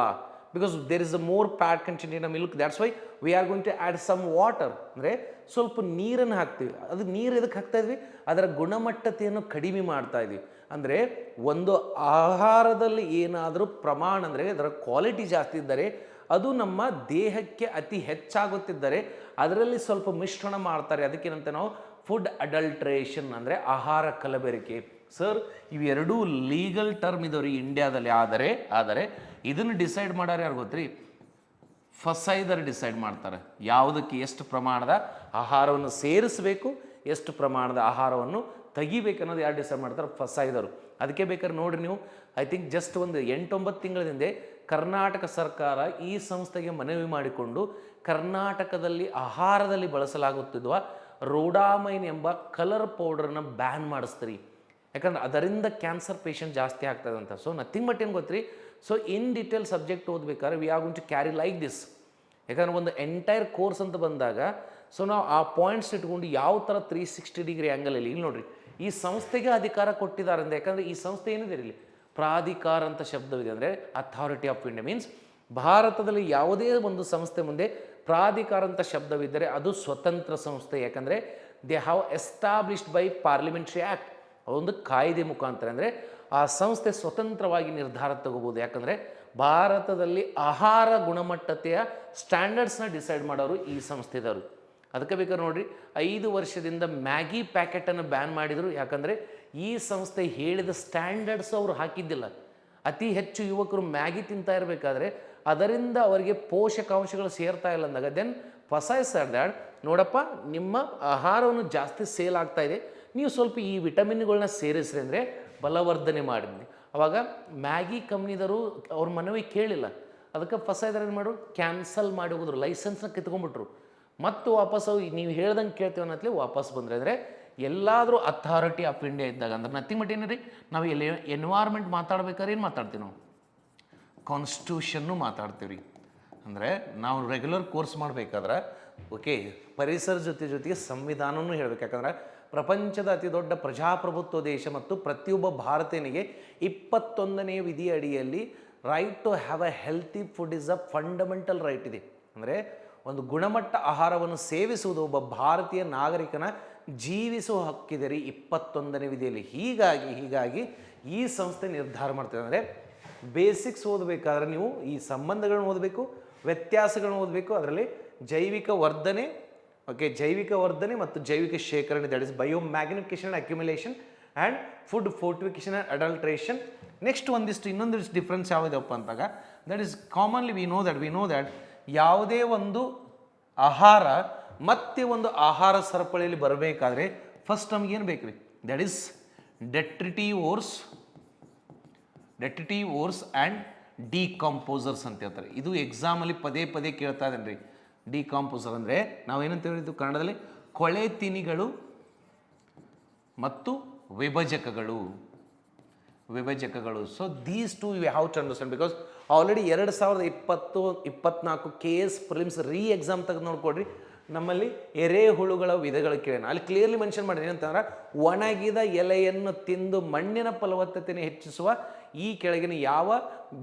because there is a more fat content in a milk, that's why we are going to add some water. ಅಂದರೆ ಸ್ವಲ್ಪ ನೀರನ್ನು ಹಾಕ್ತೀವಿ. ಅದು ನೀರು ಎದಕ್ಕೆ ಹಾಕ್ತಾ ಇದ್ವಿ, ಅದರ ಗುಣಮಟ್ಟತೆಯನ್ನು ಕಡಿಮೆ ಮಾಡ್ತಾ ಇದ್ವಿ. ಅಂದರೆ ಒಂದು ಆಹಾರದಲ್ಲಿ ಏನಾದರೂ ಪ್ರಮಾಣ ಅಂದರೆ ಅದರ ಕ್ವಾಲಿಟಿ ಜಾಸ್ತಿ ಇದ್ದರೆ ಅದು ನಮ್ಮ ದೇಹಕ್ಕೆ ಅತಿ ಹೆಚ್ಚಾಗುತ್ತಿದ್ದರೆ ಅದರಲ್ಲಿ ಸ್ವಲ್ಪ ಮಿಶ್ರಣ ಮಾಡ್ತಾರೆ, ಅದಕ್ಕೇನಂತ ನಾವು ಫುಡ್ ಅಡಲ್ಟ್ರೇಷನ್ ಅಂದರೆ ಆಹಾರ ಕಲಬೆರಕೆ. ಸರ್ ಇವೆರಡೂ ಲೀಗಲ್ ಟರ್ಮ್ ಇದಾವ್ರಿ ಇಂಡಿಯಾದಲ್ಲಿ. ಆದರೆ ಇದನ್ನು ಡಿಸೈಡ್ ಮಾಡೋರು ಯಾರು ಗೊತ್ತ್ರಿ, ಫಸೈದರ್ ಡಿಸೈಡ್ ಮಾಡ್ತಾರೆ. ಯಾವುದಕ್ಕೆ ಎಷ್ಟು ಪ್ರಮಾಣದ ಆಹಾರವನ್ನು ಸೇರಿಸಬೇಕು, ಎಷ್ಟು ಪ್ರಮಾಣದ ಆಹಾರವನ್ನು ತೆಗಿಬೇಕು ಅನ್ನೋದು ಯಾರು ಡಿಸೈಡ್ ಮಾಡ್ತಾರೆ, ಫಸೈದರು. ಅದಕ್ಕೆ ಬೇಕಾದ್ರೆ ನೋಡ್ರಿ ನೀವು, ಐ ಥಿಂಕ್ ಜಸ್ಟ್ ಒಂದು 8-9 ತಿಂಗಳ ಹಿಂದೆ ಕರ್ನಾಟಕ ಸರ್ಕಾರ ಈ ಸಂಸ್ಥೆಗೆ ಮನವಿ ಮಾಡಿಕೊಂಡು ಕರ್ನಾಟಕದಲ್ಲಿ ಆಹಾರದಲ್ಲಿ ಬಳಸಲಾಗುತ್ತಿರುವ ರೋಡಾಮೈನ್ ಎಂಬ ಕಲರ್ ಪೌಡರ್ನ ಬ್ಯಾನ್ ಮಾಡಿಸ್ತೀರಿ. ಯಾಕಂದ್ರೆ ಅದರಿಂದ ಕ್ಯಾನ್ಸರ್ ಪೇಷಂಟ್ ಜಾಸ್ತಿ ಆಗ್ತದೆ ಅಂತ. ಸೊ ನಥಿಂಗ್ ಬಟ್ ಏನು ಗೊತ್ತ್ರಿ, ಸೊ ಇನ್ ಡೀಟೇಲ್ ಸಬ್ಜೆಕ್ಟ್ ಓದ್ಬೇಕಾದ್ರೆ we are going to carry like this. ಯಾಕಂದ್ರೆ ಒಂದು ಎಂಟೈರ್ ಕೋರ್ಸ್ ಅಂತ ಬಂದಾಗ ಸೊ ನಾವು ಆ ಪಾಯಿಂಟ್ಸ್ ಇಟ್ಕೊಂಡು ಯಾವ ಥರ 360 ಡಿಗ್ರಿ ಆ್ಯಂಗಲಲ್ಲಿ ಇಲ್ಲಿ ನೋಡ್ರಿ ಈ ಸಂಸ್ಥೆಗೆ ಅಧಿಕಾರ ಕೊಟ್ಟಿದ್ದಾರೆ ಅಂತ. ಯಾಕಂದರೆ ಈ ಸಂಸ್ಥೆ ಏನಿದೆ ಇಲ್ಲಿ ಪ್ರಾಧಿಕಾರ ಅಂತ ಶಬ್ದವಿದೆ, ಅಂದರೆ ಅಥಾರಿಟಿ ಆಫ್ ಇಂಡಿಯಾ ಮೀನ್ಸ್ ಭಾರತದಲ್ಲಿ ಯಾವುದೇ ಒಂದು ಸಂಸ್ಥೆ ಮುಂದೆ ಪ್ರಾಧಿಕಾರ ಅಂತ ಶಬ್ದವಿದ್ದರೆ ಅದು ಸ್ವತಂತ್ರ ಸಂಸ್ಥೆ. ಯಾಕಂದರೆ they have established by parliamentary act, ಒಂದು ಕಾಯ್ದೆ ಮುಖಾಂತರ. ಅಂದರೆ ಆ ಸಂಸ್ಥೆ ಸ್ವತಂತ್ರವಾಗಿ ನಿರ್ಧಾರ ತಗೋಬೋದು. ಯಾಕಂದರೆ ಭಾರತದಲ್ಲಿ ಆಹಾರ ಗುಣಮಟ್ಟತೆಯ ಸ್ಟ್ಯಾಂಡರ್ಡ್ಸ್ನ ಡಿಸೈಡ್ ಮಾಡೋರು ಈ ಸಂಸ್ಥೆದವರು. ಅದಕ್ಕೆ ಬೇಕಾದ್ರೆ ನೋಡಿರಿ 5 ವರ್ಷದಿಂದ ಮ್ಯಾಗಿ ಪ್ಯಾಕೆಟನ್ನು ಬ್ಯಾನ್ ಮಾಡಿದರು. ಯಾಕಂದರೆ ಈ ಸಂಸ್ಥೆ ಹೇಳಿದ ಸ್ಟ್ಯಾಂಡರ್ಡ್ಸ್ ಅವರು ಹಾಕಿದ್ದಿಲ್ಲ. ಅತಿ ಹೆಚ್ಚು ಯುವಕರು ಮ್ಯಾಗಿ ತಿಂತಾ ಇರಬೇಕಾದ್ರೆ ಅದರಿಂದ ಅವರಿಗೆ ಪೋಷಕಾಂಶಗಳು ಸೇರ್ತಾ ಇಲ್ಲ ಅಂದಾಗ ದೆನ್ ಫಸೈಸ್ ಆರ್ ದ್ಯಾಟ್ ನೋಡಪ್ಪ ನಿಮ್ಮ ಆಹಾರವನ್ನು ಜಾಸ್ತಿ ಸೇಲ್ ಆಗ್ತಾ ಇದೆ, ನೀವು ಸ್ವಲ್ಪ ಈ ವಿಟಮಿನ್ಗಳನ್ನ ಸೇರಿಸ್ರಿ ಅಂದರೆ ಬಲವರ್ಧನೆ ಮಾಡಿದ್ವಿ. ಅವಾಗ ಮ್ಯಾಗಿ ಕಂಪ್ನಿದವರು ಅವ್ರ ಮನವಿ ಕೇಳಿಲ್ಲ, ಅದಕ್ಕೆ ಫಸೈದರ್ ಏನು ಮಾಡು ಕ್ಯಾನ್ಸಲ್ ಮಾಡಿ ಹೋಗಿದ್ರು, ಲೈಸೆನ್ಸ್ನ ಕಿತ್ಕೊಂಡ್ಬಿಟ್ರು. ಮತ್ತು ವಾಪಸ್ ನೀವು ಹೇಳ್ದಂಗೆ ಕೇಳ್ತೀವಿ ಅನ್ನತ್ಲಿ ವಾಪಸ್ ಬಂದರೆ. ಅಂದರೆ ಎಲ್ಲಾದರೂ ಅಥಾರಿಟಿ ಆಫ್ ಇಂಡಿಯಾ ಇದ್ದಾಗ ಅಂದ್ರೆ ನಥಿಂಗ್ ಬಟ್ ಏನ್ರಿ, ನಾವು ಎಲ್ಲಿ ಎನ್ವೈರ್ಮೆಂಟ್ ಮಾತಾಡ್ಬೇಕಾದ್ರೆ ಏನು ಮಾತಾಡ್ತೀವಿ ನಾವು, ಕಾನ್ಸ್ಟಿಟ್ಯೂಷನ್ನು ಮಾತಾಡ್ತೀವಿ ರೀ. ಅಂದರೆ ನಾವು ರೆಗ್ಯುಲರ್ ಕೋರ್ಸ್ ಮಾಡಬೇಕಾದ್ರೆ ಓಕೆ ಪರಿಸರ ಜೊತೆಗೆ ಸಂವಿಧಾನವೂ ಹೇಳಬೇಕು. ಯಾಕಂದ್ರೆ ಪ್ರಪಂಚದ ಅತಿ ದೊಡ್ಡ ಪ್ರಜಾಪ್ರಭುತ್ವ ದೇಶ ಮತ್ತು ಪ್ರತಿಯೊಬ್ಬ ಭಾರತೀಯನಿಗೆ 21ನೇ ವಿಧಿ ಅಡಿಯಲ್ಲಿ right to have a healthy food is a fundamental right ಇದೆ. ಅಂದರೆ ಒಂದು ಗುಣಮಟ್ಟ ಆಹಾರವನ್ನು ಸೇವಿಸುವುದು ಒಬ್ಬ ಭಾರತೀಯ ನಾಗರಿಕನ ಜೀವಿಸುವ ಹಕ್ಕಿದೆ ರೀ 21ನೇ ವಿಧಿಯಲ್ಲಿ. ಹೀಗಾಗಿ ಈ ಸಂಸ್ಥೆ ನಿರ್ಧಾರ ಮಾಡ್ತದೆ. ಅಂದರೆ ಬೇಸಿಕ್ಸ್ ಓದಬೇಕಾದ್ರೆ ನೀವು ಈ ಸಂಬಂಧಗಳನ್ನ ಓದಬೇಕು, ವ್ಯತ್ಯಾಸಗಳನ್ನ ಓದಬೇಕು. ಅದರಲ್ಲಿ ಜೈವಿಕ ವರ್ಧನೆ ಜೈವಿಕ ವರ್ಧನೆ ಮತ್ತು ಜೈವಿಕ ಶೇಖರಣೆ, that is bio magnification and accumulation and food fortification and adulteration. Next ಇನ್ನೊಂದಿಷ್ಟು ಡಿಫ್ರೆನ್ಸ್ ಯಾವುದಪ್ಪ ಅಂತಾಗ that is commonly we know that ಯಾವುದೇ ಒಂದು ಆಹಾರ ಮತ್ತೆ ಒಂದು ಆಹಾರ ಸರಪಳಿಯಲ್ಲಿ ಬರಬೇಕಾದ್ರೆ ಫಸ್ಟ್ ನಮಗೇನು ಬೇಕು ರೀ, ದಟ್ ಈಸ್ ಡೆಟ್ರಿಟಿವೋರ್ಸ್ ಆ್ಯಂಡ್ ಡಿಕಂಪೋಸರ್ಸ್ ಅಂತ ಹೇಳ್ತಾರೆ. ಇದು ಎಕ್ಸಾಮಲ್ಲಿ ಪದೇ ಕೇಳ್ತಾ ಇದ್ದೇನೆ ರೀ. ಡಿಕಂಪೋಸರ್ ಅಂದರೆ ನಾವೇನಂತ ಹೇಳಿದ್ದು ಕನ್ನಡದಲ್ಲಿ ಕೊಳೆ ತಿನಿಗಳು ಮತ್ತು ವಿಭಜಕಗಳು. ವಿಭಜಕಗಳು. So these two you have to understand because already 2024 KS prelims exam ತೆಗೆದು ನೋಡ್ಕೊಡ್ರಿ, ನಮ್ಮಲ್ಲಿ ಎರೆಹುಳುಗಳ ವಿಧಗಳು ಕೇಳೋಣ. ಅಲ್ಲಿ ಕ್ಲಿಯರ್ಲಿ ಮೆನ್ಷನ್ ಮಾಡಿರಿ ಏನಂತಂದ್ರೆ ಒಣಗಿದ ಎಲೆಯನ್ನು ತಿಂದು ಮಣ್ಣಿನ ಫಲವತ್ತತೆಯನ್ನು ಹೆಚ್ಚಿಸುವ ಈ ಕೆಳಗಿನ ಯಾವ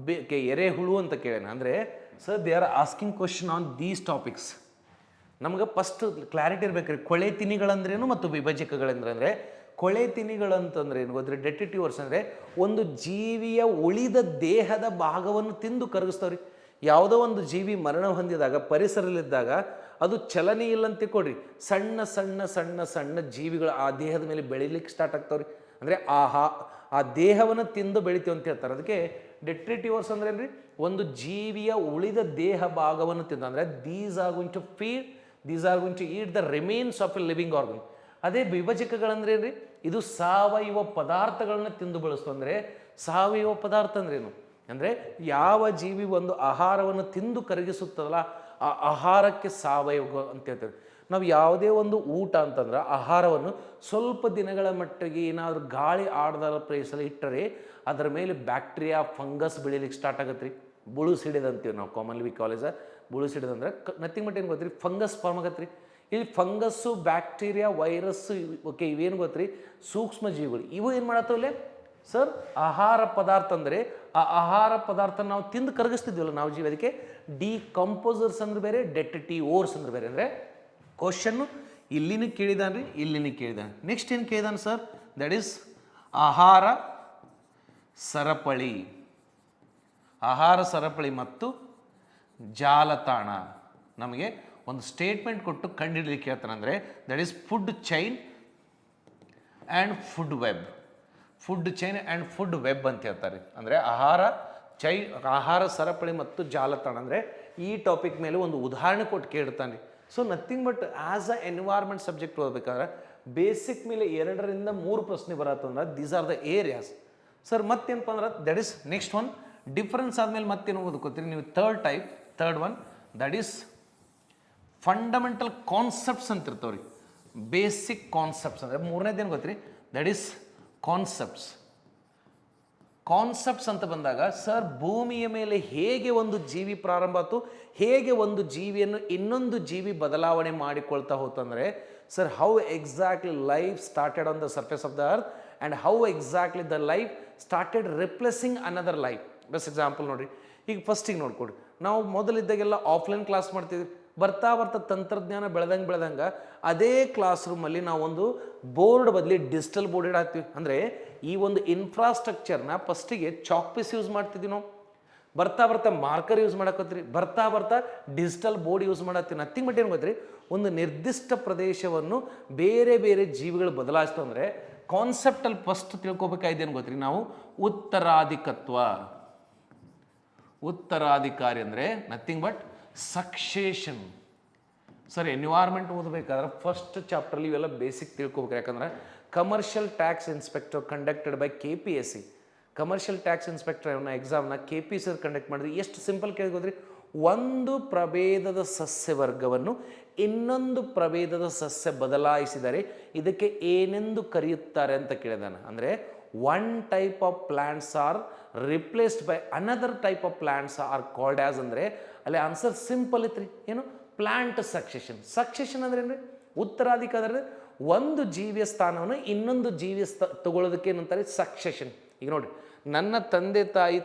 ಎರೆಹುಳು ಅಂತ ಕೇಳೋಣ. ಅಂದರೆ sir they are asking question on these topics. ನಮ್ಗೆ ಫಸ್ಟ್ ಕ್ಲಾರಿಟಿ ಇರ್ಬೇಕ್ರಿ. ಕೊಳೆ ತಿನಿಗಳಂದ್ರೇನು ಮತ್ತು ವಿಭಜಕಗಳಂದ್ರೆ ಕೊಳೆ ತಿನಿಗಳಂತಂದ್ರೆ ಏನು ಗೊತ್ತ್ರಿ? ಡೆಟ್ರಿಟಿವರ್ಸ್ ಅಂದರೆ ಒಂದು ಜೀವಿಯ ಉಳಿದ ದೇಹದ ಭಾಗವನ್ನು ತಿಂದು ಕರಗಿಸ್ತಾವ್ರಿ. ಯಾವುದೋ ಒಂದು ಜೀವಿ ಮರಣ ಹೊಂದಿದಾಗ ಪರಿಸರದಲ್ಲಿದ್ದಾಗ ಅದು ಚಲನೆ ಇಲ್ಲ ಅಂತ ತಿಳ್ಕೊಡ್ರಿ, ಸಣ್ಣ ಸಣ್ಣ ಸಣ್ಣ ಸಣ್ಣ ಜೀವಿಗಳು ಆ ದೇಹದ ಮೇಲೆ ಬೆಳಿಲಿಕ್ಕೆ ಸ್ಟಾರ್ಟ್ ಆಗ್ತಾವ್ರಿ. ಅಂದರೆ ಆ ದೇಹವನ್ನು ತಿಂದು ಬೆಳಿತೀವಿ ಅಂತ ಹೇಳ್ತಾರೆ. ಅದಕ್ಕೆ ಡೆಟ್ರಿಟಿವರ್ಸ್ ಅಂದ್ರೆ ಏನ್ರಿ? ಒಂದು ಜೀವಿಯ ಉಳಿದ ದೇಹ ಭಾಗವನ್ನು ತಿಂದು, ಅಂದರೆ these are going to feed, these are going to eat the remains of a living organ. ಅದೇ ವಿಭಜಕಗಳಂದ್ರೆ ಏನ್ರಿ? ಇದು ಸಾವಯವ ಪದಾರ್ಥಗಳನ್ನ ತಿಂದು ಬಳಸ್ತು. ಅಂದರೆ ಸಾವಯವ ಪದಾರ್ಥ ಅಂದ್ರೇನು? ಅಂದರೆ ಯಾವ ಜೀವಿ ಒಂದು ಆಹಾರವನ್ನು ತಿಂದು ಕರಗಿಸುತ್ತದಲ್ಲ ಆ ಆಹಾರಕ್ಕೆ ಸಾವಯವ ಅಂತ ಹೇಳ್ತೇವೆ ನಾವು. ಯಾವುದೇ ಒಂದು ಊಟ ಅಂತಂದ್ರೆ ಆಹಾರವನ್ನು ಸ್ವಲ್ಪ ದಿನಗಳ ಮಟ್ಟಿಗೆ ಏನಾದರೂ ಗಾಳಿ ಆಡದ ಪ್ಲೇಸಲ್ಲಿ ಇಟ್ಟರೆ ಅದರ ಮೇಲೆ ಬ್ಯಾಕ್ಟೀರಿಯಾ ಫಂಗಸ್ ಬೆಳೀಲಿಕ್ಕೆ ಸ್ಟಾರ್ಟ್ ಆಗತ್ತೆ ರೀ. ಬುಳುಸಿಡಿದ ಅಂತೀವಿ ನಾವು, ಕಾಮನ್ಲಿ ಕಾಲೇಜ ಬುಳುಸಿಡಿದಂದ್ರೆ ನಥಿಂಗ್ ಬಟ್ ಏನು ಗೊತ್ತ್ರಿ? ಫಂಗಸ್ ಫಾರ್ಮ್ ಆಗತ್ತೆ ರೀ. ಇಲ್ಲಿ ಫಂಗಸ್ಸು, ಬ್ಯಾಕ್ಟೀರಿಯಾ, ವೈರಸ್ಸು, ಓಕೆ, ಇವೇನು ಗೊತ್ತ್ರಿ? ಸೂಕ್ಷ್ಮ ಜೀವಿಗಳು. ಇವು ಏನು ಮಾಡತ್ತವಲ್ಲೇ ಸರ್? ಆಹಾರ ಪದಾರ್ಥ. ಅಂದರೆ ಆ ಆಹಾರ ಪದಾರ್ಥ ನಾವು ತಿಂದು ಕರಗಿಸ್ತಿದ್ವಲ್ಲ ನಾವು ಜೀವಿ, ಅದಕ್ಕೆ ಡಿಕಂಪೋಸರ್ಸ್ ಅಂದ್ರೆ ಬೇರೆ, ಡೆಟ್ರಿಟಿವೋರ್ಸ್ ಅಂದ್ರೆ ಬೇರೆ. ಅಂದರೆ ಕ್ವಶನ್ನು ಇಲ್ಲಿನೂ ಕೇಳಿದಾನ್ರಿ, ಇಲ್ಲಿನೂ ಕೇಳಿದಾನೆ. ನೆಕ್ಸ್ಟ್ ಏನು ಕೇಳಿದಾನೆ ಸರ್? ದಟ್ ಈಸ್ ಆಹಾರ ಸರಪಳಿ. ಆಹಾರ ಸರಪಳಿ ಮತ್ತು ಜಾಲತಾಣ. ನಮಗೆ ಒಂದು ಸ್ಟೇಟ್ಮೆಂಟ್ ಕೊಟ್ಟು ಕಂಡುಹಿಡಲಿಕ್ಕೆ ಹೇಳ್ತಾನೆ. ಅಂದರೆ that is food chain and food web. Food chain and food web ಅಂತ ಹೇಳ್ತಾರೆ. ಅಂದರೆ ಆಹಾರ ಸರಪಳಿ ಮತ್ತು ಜಾಲತಾಣ. ಅಂದರೆ ಈ ಟಾಪಿಕ್ ಮೇಲೆ ಒಂದು ಉದಾಹರಣೆ ಕೊಟ್ಟು ಕೇಳ್ತಾನೆ. So nothing but as a environment subject ಓದಬೇಕಾದ್ರೆ ಬೇಸಿಕ್ ಮೇಲೆ 2 ರಿಂದ 3 ಪ್ರಶ್ನೆ ಬರತ್ತಂದ್ರೆ these are the areas. Sir ಮತ್ತೇನಪ್ಪ ಅಂದ್ರೆ that is next one difference ಆದಮೇಲೆ ಮತ್ತೇನು ಓದ್ಕೋತೀರಿ ನೀವು? Third one that is fundamental concepts ಅಂತ ಇರ್ತಾವ್ರಿ. ಬೇಸಿಕ್ ಕಾನ್ಸೆಪ್ಟ್ಸ್ ಅಂದರೆ ಮೂರನೇದೇನು ಗೊತ್ತ್ರಿ? That is concepts. ಕಾನ್ಸೆಪ್ಟ್ಸ್ ಅಂತ ಬಂದಾಗ ಸರ್ ಭೂಮಿಯ ಮೇಲೆ ಹೇಗೆ ಒಂದು ಜೀವಿ ಪ್ರಾರಂಭ ಆಯ್ತು, ಹೇಗೆ ಒಂದು ಜೀವಿಯನ್ನು ಇನ್ನೊಂದು ಜೀವಿ ಬದಲಾವಣೆ ಮಾಡಿಕೊಳ್ತಾ ಹೋತಂದರೆ sir how exactly life started on the surface of the earth and how exactly the life started replacing another life. Best example ನೋಡಿರಿ. ಈಗ ಫಸ್ಟಿಗೆ ನೋಡ್ಕೊಡಿ, ನಾವು ಮೊದಲಿದ್ದಾಗೆಲ್ಲ ಆಫ್ಲೈನ್ ಕ್ಲಾಸ್ ಮಾಡ್ತಿದ್ವಿ. ಬರ್ತಾ ತಂತ್ರಜ್ಞಾನ ಬೆಳೆದಂಗೆ ಅದೇ ಕ್ಲಾಸ್ ರೂಮಲ್ಲಿ ನಾವು ಒಂದು ಬೋರ್ಡ್ ಬದಲಿ ಡಿಜಿಟಲ್ ಬೋರ್ಡ್ ಇಡಾಕ್ತೀವಿ. ಅಂದರೆ ಈ ಒಂದು ಇನ್ಫ್ರಾಸ್ಟ್ರಕ್ಚರ್ನ ಫಸ್ಟಿಗೆ ಚಾಕ್ ಪೀಸ್ ಯೂಸ್ ಮಾಡ್ತಿದ್ವಿ ನಾವು. ಬರ್ತಾ ಮಾರ್ಕರ್ ಯೂಸ್ ಮಾಡಕತ್ತೀರಿ. ಬರ್ತಾ ಡಿಜಿಟಲ್ ಬೋರ್ಡ್ ಯೂಸ್ ಮಾಡತ್ತೀವಿ. ನಥಿಂಗ್ ಬಟ್ ಏನು ಗೊತ್ತ್ರಿ? ಒಂದು ನಿರ್ದಿಷ್ಟ ಪ್ರದೇಶವನ್ನು ಬೇರೆ ಬೇರೆ ಜೀವಿಗಳು ಬದಲಾಯಿಸ್ತು. ಅಂದರೆ ಕಾನ್ಸೆಪ್ಟಲ್ಲಿ ಫಸ್ಟ್ ತಿಳ್ಕೊಬೇಕಾಯ್ದೇನು ಗೊತ್ತ್ರಿ? ನಾವು ಉತ್ತರಾಧಿಕಾರಿ ಅಂದರೆ nothing but succession. Sir environment ಓದಬೇಕಾದ್ರೆ ಫಸ್ಟ್ ಚಾಪ್ಟರ್ಲಿ ಇವೆಲ್ಲ ಬೇಸಿಕ್ ತಿಳ್ಕೊಬೇಕು. ಯಾಕಂದ್ರೆ commercial tax inspector conducted by KPSC. Commercial tax inspector ಎಕ್ಸಾಮ್ನ KPSC ಕಂಡಕ್ಟ್ ಮಾಡಿದ್ರಿ. ಎಷ್ಟು ಸಿಂಪಲ್ ಕೇಳಿದ್ರಿ? ಒಂದು ಪ್ರಭೇದದ ಸಸ್ಯವರ್ಗವನ್ನು ಇನ್ನೊಂದು ಪ್ರಭೇದದ ಸಸ್ಯ ಬದಲಾಯಿಸಿದರೆ ಇದಕ್ಕೆ ಏನೆಂದು ಕರೆಯುತ್ತಾರೆ ಅಂತ ಕೇಳಿದಾನೆ. ಅಂದರೆ one type of plants are replaced by another type of plants are called as. ಅಂದರೆ ಅಲ್ಲಿ ಆನ್ಸರ್ ಸಿಂಪಲ್ ಇತ್ರಿ. ಏನು? Plant succession. ಸಕ್ಸೆಷನ್ ಅಂದ್ರೆ ಏನ್ರಿ? ಉತ್ತರಾಧಿಕಾರಿ. ಒಂದು ಜೀವಿಯ ಸ್ಥಾನವನ್ನು ಇನ್ನೊಂದು ಜೀವಿಯ ತಗೊಳ್ಳೋದಕ್ಕೆ ಏನಂತಾರೆ? ಸಕ್ಸೆಷನ್. ಈಗ ನೋಡಿ, ನನ್ನ ತಂದೆ ತಾಯಿ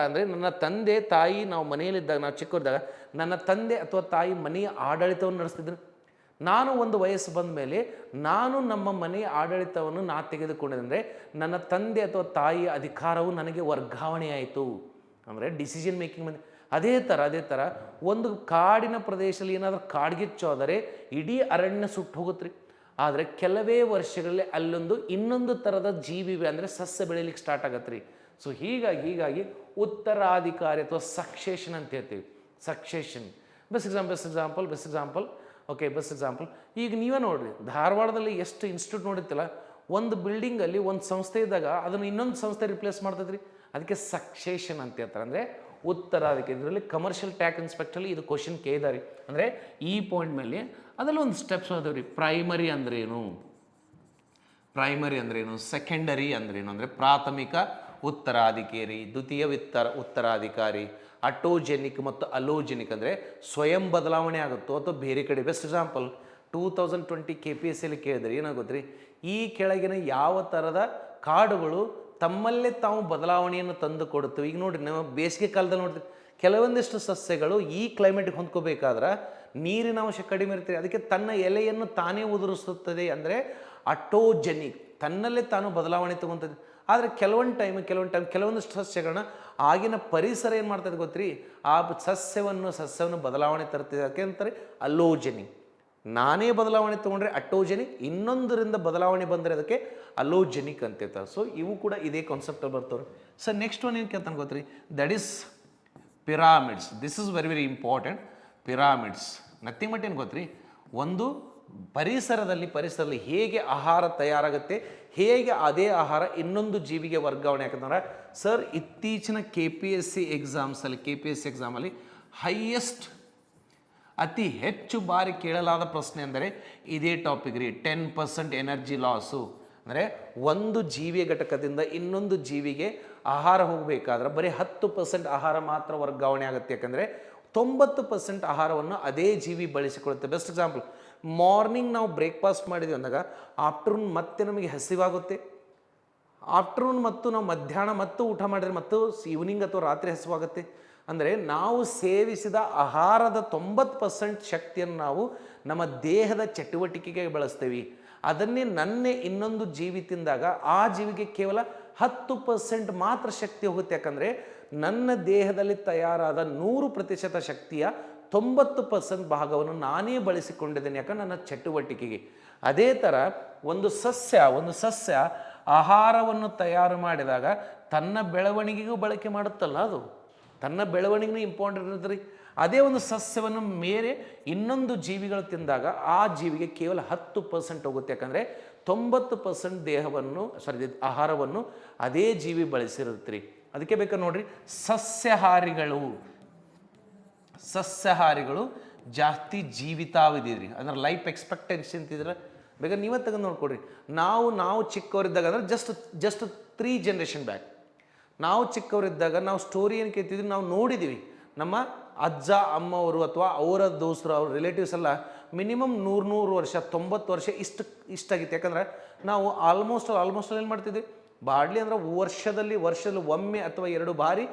ಅಂದರೆ ನನ್ನ ತಂದೆ ತಾಯಿ ನಾವು ಮನೆಯಲ್ಲಿದ್ದಾಗ, ನಾವು ಚಿಕ್ಕವರಿದ್ದಾಗ ನನ್ನ ತಂದೆ ಅಥವಾ ತಾಯಿ ಮನೆಯ ಆಡಳಿತವನ್ನು ನಡೆಸ್ತಿದ್ರು. ನಾನು ಒಂದು ವಯಸ್ಸು ಬಂದ ಮೇಲೆ ನಾನು ನಮ್ಮ ಮನೆಯ ಆಡಳಿತವನ್ನು ತೆಗೆದುಕೊಂಡಿದ್ದರೆ ನನ್ನ ತಂದೆ ಅಥವಾ ತಾಯಿಯ ಅಧಿಕಾರವು ನನಗೆ ವರ್ಗಾವಣೆ ಆಯಿತು. ಅಂದರೆ ಡಿಸಿಷನ್ ಮೇಕಿಂಗ್ ಬಂದು ಅದೇ ಥರ ಒಂದು ಕಾಡಿನ ಪ್ರದೇಶದಲ್ಲಿ ಏನಾದರೂ ಕಾಡ್ಗಿಚ್ಚೋದರೆ ಇಡೀ ಅರಣ್ಯ ಸುಟ್ಟು ಹೋಗುತ್ತೆ ರೀ. ಆದರೆ ಕೆಲವೇ ವರ್ಷಗಳಲ್ಲಿ ಅಲ್ಲೊಂದು ಇನ್ನೊಂದು ಥರದ ಜೀವಿ ಅಂದರೆ ಸಸ್ಯ ಬೆಳೀಲಿಕ್ಕೆ ಸ್ಟಾರ್ಟ್ ಆಗತ್ತೆ ರೀ. ಸೊ ಹೀಗಾಗಿ ಉತ್ತರಾಧಿಕಾರಿ ಅಥವಾ ಸಕ್ಸೇಷನ್ ಅಂತ ಹೇಳ್ತೀವಿ. Succession best example. Okay, best example. ಈಗ ನೀವೇ ನೋಡಿರಿ, ಧಾರವಾಡದಲ್ಲಿ ಎಷ್ಟು ಇನ್ಸ್ಟಿಟ್ಯೂಟ್ ನೋಡಿರ್ತಿಲ್ಲ, ಒಂದು ಬಿಲ್ಡಿಂಗಲ್ಲಿ ಒಂದು ಸಂಸ್ಥೆ ಇದ್ದಾಗ ಅದನ್ನು ಇನ್ನೊಂದು ಸಂಸ್ಥೆ ರಿಪ್ಲೇಸ್ ಮಾಡ್ತದ್ರಿ. ಅದಕ್ಕೆ ಸಕ್ಸೇಷನ್ ಅಂತ ಹೇಳ್ತಾರೆ. ಅಂದರೆ ಉತ್ತರಾಧಿಕಾರಿ. ಇದರಲ್ಲಿ ಕಮರ್ಷಿಯಲ್ ಟ್ಯಾಕ್ಸ್ ಇನ್ಸ್ಪೆಕ್ಟ್ರಲ್ಲಿ ಇದು ಕ್ವಶನ್ ಕೇಳಿದಾರೆ. ಅಂದರೆ ಈ ಪಾಯಿಂಟ್ ಮೇಲೆ ಅದೆಲ್ಲ ಒಂದು ಸ್ಟೆಪ್ಸ್ ಅದಾವೆ ರೀ. ಪ್ರೈಮರಿ ಅಂದ್ರೇನು, ಸೆಕೆಂಡರಿ ಅಂದ್ರೇನು, ಅಂದರೆ ಪ್ರಾಥಮಿಕ, ಉತ್ತರಾಧಿಕಾರಿ, ದ್ವಿತೀಯ ಉತ್ತರಾಧಿಕಾರಿ, ಅಟೋಜೆನಿಕ್ ಮತ್ತು ಅಲೋಜೆನಿಕ್ ಅಂದರೆ ಸ್ವಯಂ ಬದಲಾವಣೆ ಆಗುತ್ತೋ ಅಥವಾ ಬೇರೆ ಕಡೆ. ಬೆಸ್ಟ್ ಎಕ್ಸಾಂಪಲ್ 2020 KPSCಯಲ್ಲಿ ಕೇಳಿದ್ರೆ ಏನಾಗುತ್ತೆ ರೀ, ಈ ಕೆಳಗಿನ ಯಾವ ಥರದ ಕಾಡುಗಳು ತಮ್ಮಲ್ಲೇ ತಾವು ಬದಲಾವಣೆಯನ್ನು ತಂದು ಕೊಡುತ್ತವೆ. ಈಗ ನೋಡಿರಿ, ನಾವು ಬೇಸಿಗೆ ಕಾಲದಲ್ಲಿ ನೋಡ್ತೀವಿ ಕೆಲವೊಂದಿಷ್ಟು ಸಸ್ಯಗಳು ಈ ಕ್ಲೈಮೇಟ್ಗೆ ಹೊಂದ್ಕೋಬೇಕಾದ್ರೆ ನೀರಿನ ಅಂಶ ಕಡಿಮೆ ಇರ್ತೀರಿ, ಅದಕ್ಕೆ ತನ್ನ ಎಲೆಯನ್ನು ತಾನೇ ಉದುರಿಸುತ್ತದೆ. ಅಂದರೆ ಅಟೋಜೆನಿಕ್, ತನ್ನಲ್ಲೇ ತಾನು ಬದಲಾವಣೆ ತಗೊತದೆ. ಆದರೆ ಕೆಲವೊಂದು ಟೈಮ್ ಕೆಲವೊಂದಿಷ್ಟು ಸಸ್ಯಗಳನ್ನ ಆಗಿನ ಪರಿಸರ ಏನು ಮಾಡ್ತದೆ ಗೊತ್ತ್ರಿ, ಆ ಸಸ್ಯವನ್ನು ಬದಲಾವಣೆ ತರ್ತಿದೆ. ಅದಕ್ಕೆ ಅಂತಾರೆ ಅಲೋಜೆನಿಕ್. ನಾನೇ ಬದಲಾವಣೆ ತೊಗೊಂಡ್ರೆ ಅಟೋಜೆನಿಕ್, ಇನ್ನೊಂದರಿಂದ ಬದಲಾವಣೆ ಬಂದರೆ ಅದಕ್ಕೆ ಅಲೋಜೆನಿಕ್ ಅಂತ ಹೇಳ್ತಾರೆ. ಸೊ ಇವು ಕೂಡ ಇದೇ ಕಾನ್ಸೆಪ್ಟಲ್ಲಿ ಬರ್ತವ್ರೆ. ಸರ್ ನೆಕ್ಸ್ಟ್ ಒನ್ ಏನು ಕೇಳ್ತಾನೆ ಗೊತ್ತ್ರಿ, that is pyramids. This is very very important. Pyramids nothing but ಏನು ಗೊತ್ತ್ರಿ, ಒಂದು ಪರಿಸರದಲ್ಲಿ ಹೇಗೆ ಆಹಾರ ತಯಾರಾಗುತ್ತೆ, ಹೇಗೆ ಅದೇ ಆಹಾರ ಇನ್ನೊಂದು ಜೀವಿಗೆ ವರ್ಗಾವಣೆ. ಯಾಕಂದ್ರೆ ಸರ್ ಇತ್ತೀಚಿನ KPSC ಎಕ್ಸಾಮಲ್ಲಿ ಹೈಯೆಸ್ಟ್ ಅತಿ ಹೆಚ್ಚು ಬಾರಿ ಕೇಳಲಾದ ಪ್ರಶ್ನೆ ಅಂದರೆ ಇದೇ ಟಾಪಿಕ್ ರೀ, 10% ಎನರ್ಜಿ ಲಾಸು. ಅಂದರೆ ಒಂದು ಜೀವಿಯ ಘಟಕದಿಂದ ಇನ್ನೊಂದು ಜೀವಿಗೆ ಆಹಾರ ಹೋಗಬೇಕಾದ್ರೆ ಬರೀ 10% ಆಹಾರ ಮಾತ್ರ ವರ್ಗಾವಣೆ ಆಗುತ್ತೆ. ಯಾಕಂದರೆ 90% ಆಹಾರವನ್ನು ಅದೇ ಜೀವಿ ಬಳಸಿಕೊಳ್ಳುತ್ತೆ. ಬೆಸ್ಟ್ ಎಕ್ಸಾಂಪಲ್, ಮಾರ್ನಿಂಗ್ ನಾವು ಬ್ರೇಕ್ಫಾಸ್ಟ್ ಮಾಡಿದ್ವಿ ಅಂದಾಗ ಆಫ್ಟರ್ನೂನ್ ಮತ್ತೆ ನಮಗೆ ಹಸಿವಾಗುತ್ತೆ. ಆಫ್ಟರ್ನೂನ್ ಮತ್ತು ನಾವು ಮಧ್ಯಾಹ್ನ ಮತ್ತು ಊಟ ಮಾಡಿದ್ರೆ ಮತ್ತು ಈವ್ನಿಂಗ್ ಅಥವಾ ರಾತ್ರಿ ಹಸಿವಾಗುತ್ತೆ. ಅಂದರೆ ನಾವು ಸೇವಿಸಿದ ಆಹಾರದ 90% ಶಕ್ತಿಯನ್ನು ನಾವು ನಮ್ಮ ದೇಹದ ಚಟುವಟಿಕೆಗೆ ಬಳಸ್ತೀವಿ. ಅದನ್ನೇ ಇನ್ನೊಂದು ಜೀವಿ ತಿಂದಾಗ ಆ ಜೀವಿಗೆ ಕೇವಲ 10% ಮಾತ್ರ ಶಕ್ತಿ ಹೋಗುತ್ತೆ. ಯಾಕಂದರೆ ನನ್ನ ದೇಹದಲ್ಲಿ ತಯಾರಾದ 100% ಶಕ್ತಿಯ 90% ಭಾಗವನ್ನು ನಾನೇ ಬಳಸಿಕೊಂಡಿದ್ದೇನೆ, ಯಾಕಂದ್ರೆ ನನ್ನ ಚಟುವಟಿಕೆಗೆ. ಅದೇ ಥರ ಒಂದು ಸಸ್ಯ ಆಹಾರವನ್ನು ತಯಾರು ಮಾಡಿದಾಗ ತನ್ನ ಬೆಳವಣಿಗೆಗೂ ಬಳಕೆ ಮಾಡುತ್ತಲ್ಲ, ಅದು ತನ್ನ ಬೆಳವಣಿಗೆನೂ ಇಂಪಾರ್ಟೆಂಟ್ ಇರುತ್ತೆ. ಅದೇ ಒಂದು ಸಸ್ಯವನ್ನು ಮೇರೆ ಇನ್ನೊಂದು ಜೀವಿಗಳು ತಿಂದಾಗ ಆ ಜೀವಿಗೆ ಕೇವಲ 10% ಹೋಗುತ್ತೆ. ಯಾಕಂದರೆ 90% ಆಹಾರವನ್ನು ಅದೇ ಜೀವಿ ಬಳಸಿರುತ್ತೆ. ಅದಕ್ಕೆ ಬೇಕಾದ್ರೆ ನೋಡ್ರಿ, ಸಸ್ಯಾಹಾರಿಗಳು ಜಾಸ್ತಿ ಜೀವಿತಾವಧಿ ರೀ, ಅಂದ್ರೆ ಲೈಫ್ ಎಕ್ಸ್ಪೆಕ್ಟೆನ್ಸಿ ಅಂತಿದ್ರೆ ಬೇಕಾದ್ರೆ ನೀವೇ ತೆಗೆದು ನೋಡ್ಕೊಡ್ರಿ. ನಾವು ಚಿಕ್ಕವರಿದ್ದಾಗ ಅಂದ್ರೆ ಜಸ್ಟ್ 3 ಜನರೇಷನ್ ಬ್ಯಾಕ್ ನಾವು ಚಿಕ್ಕವರಿದ್ದಾಗ ನಾವು ಸ್ಟೋರಿ ಏನು ಕೇಳ್ತಿದ್ವಿ, ನಾವು ನೋಡಿದ್ದೀವಿ. ನಮ್ಮ ಅಜ್ಜ ಅಮ್ಮವರು ಅಥವಾ ಅವರ ದೋಸ್ತರು, ಅವ್ರ ರಿಲೇಟಿವ್ಸ್ ಎಲ್ಲ ಮಿನಿಮಮ್ 100 ವರ್ಷ 90 ವರ್ಷ ಇಷ್ಟಾಗಿತ್ತು. ಯಾಕಂದ್ರೆ ನಾವು ಆಲ್ಮೋಸ್ಟ್ ಏನು ಮಾಡ್ತಿದ್ವಿ, ಬಾಡ್ಲಿ ಅಂದ್ರೆ ವರ್ಷದಲ್ಲಿ ಒಮ್ಮೆ ಅಥವಾ 2 ಬಾರಿ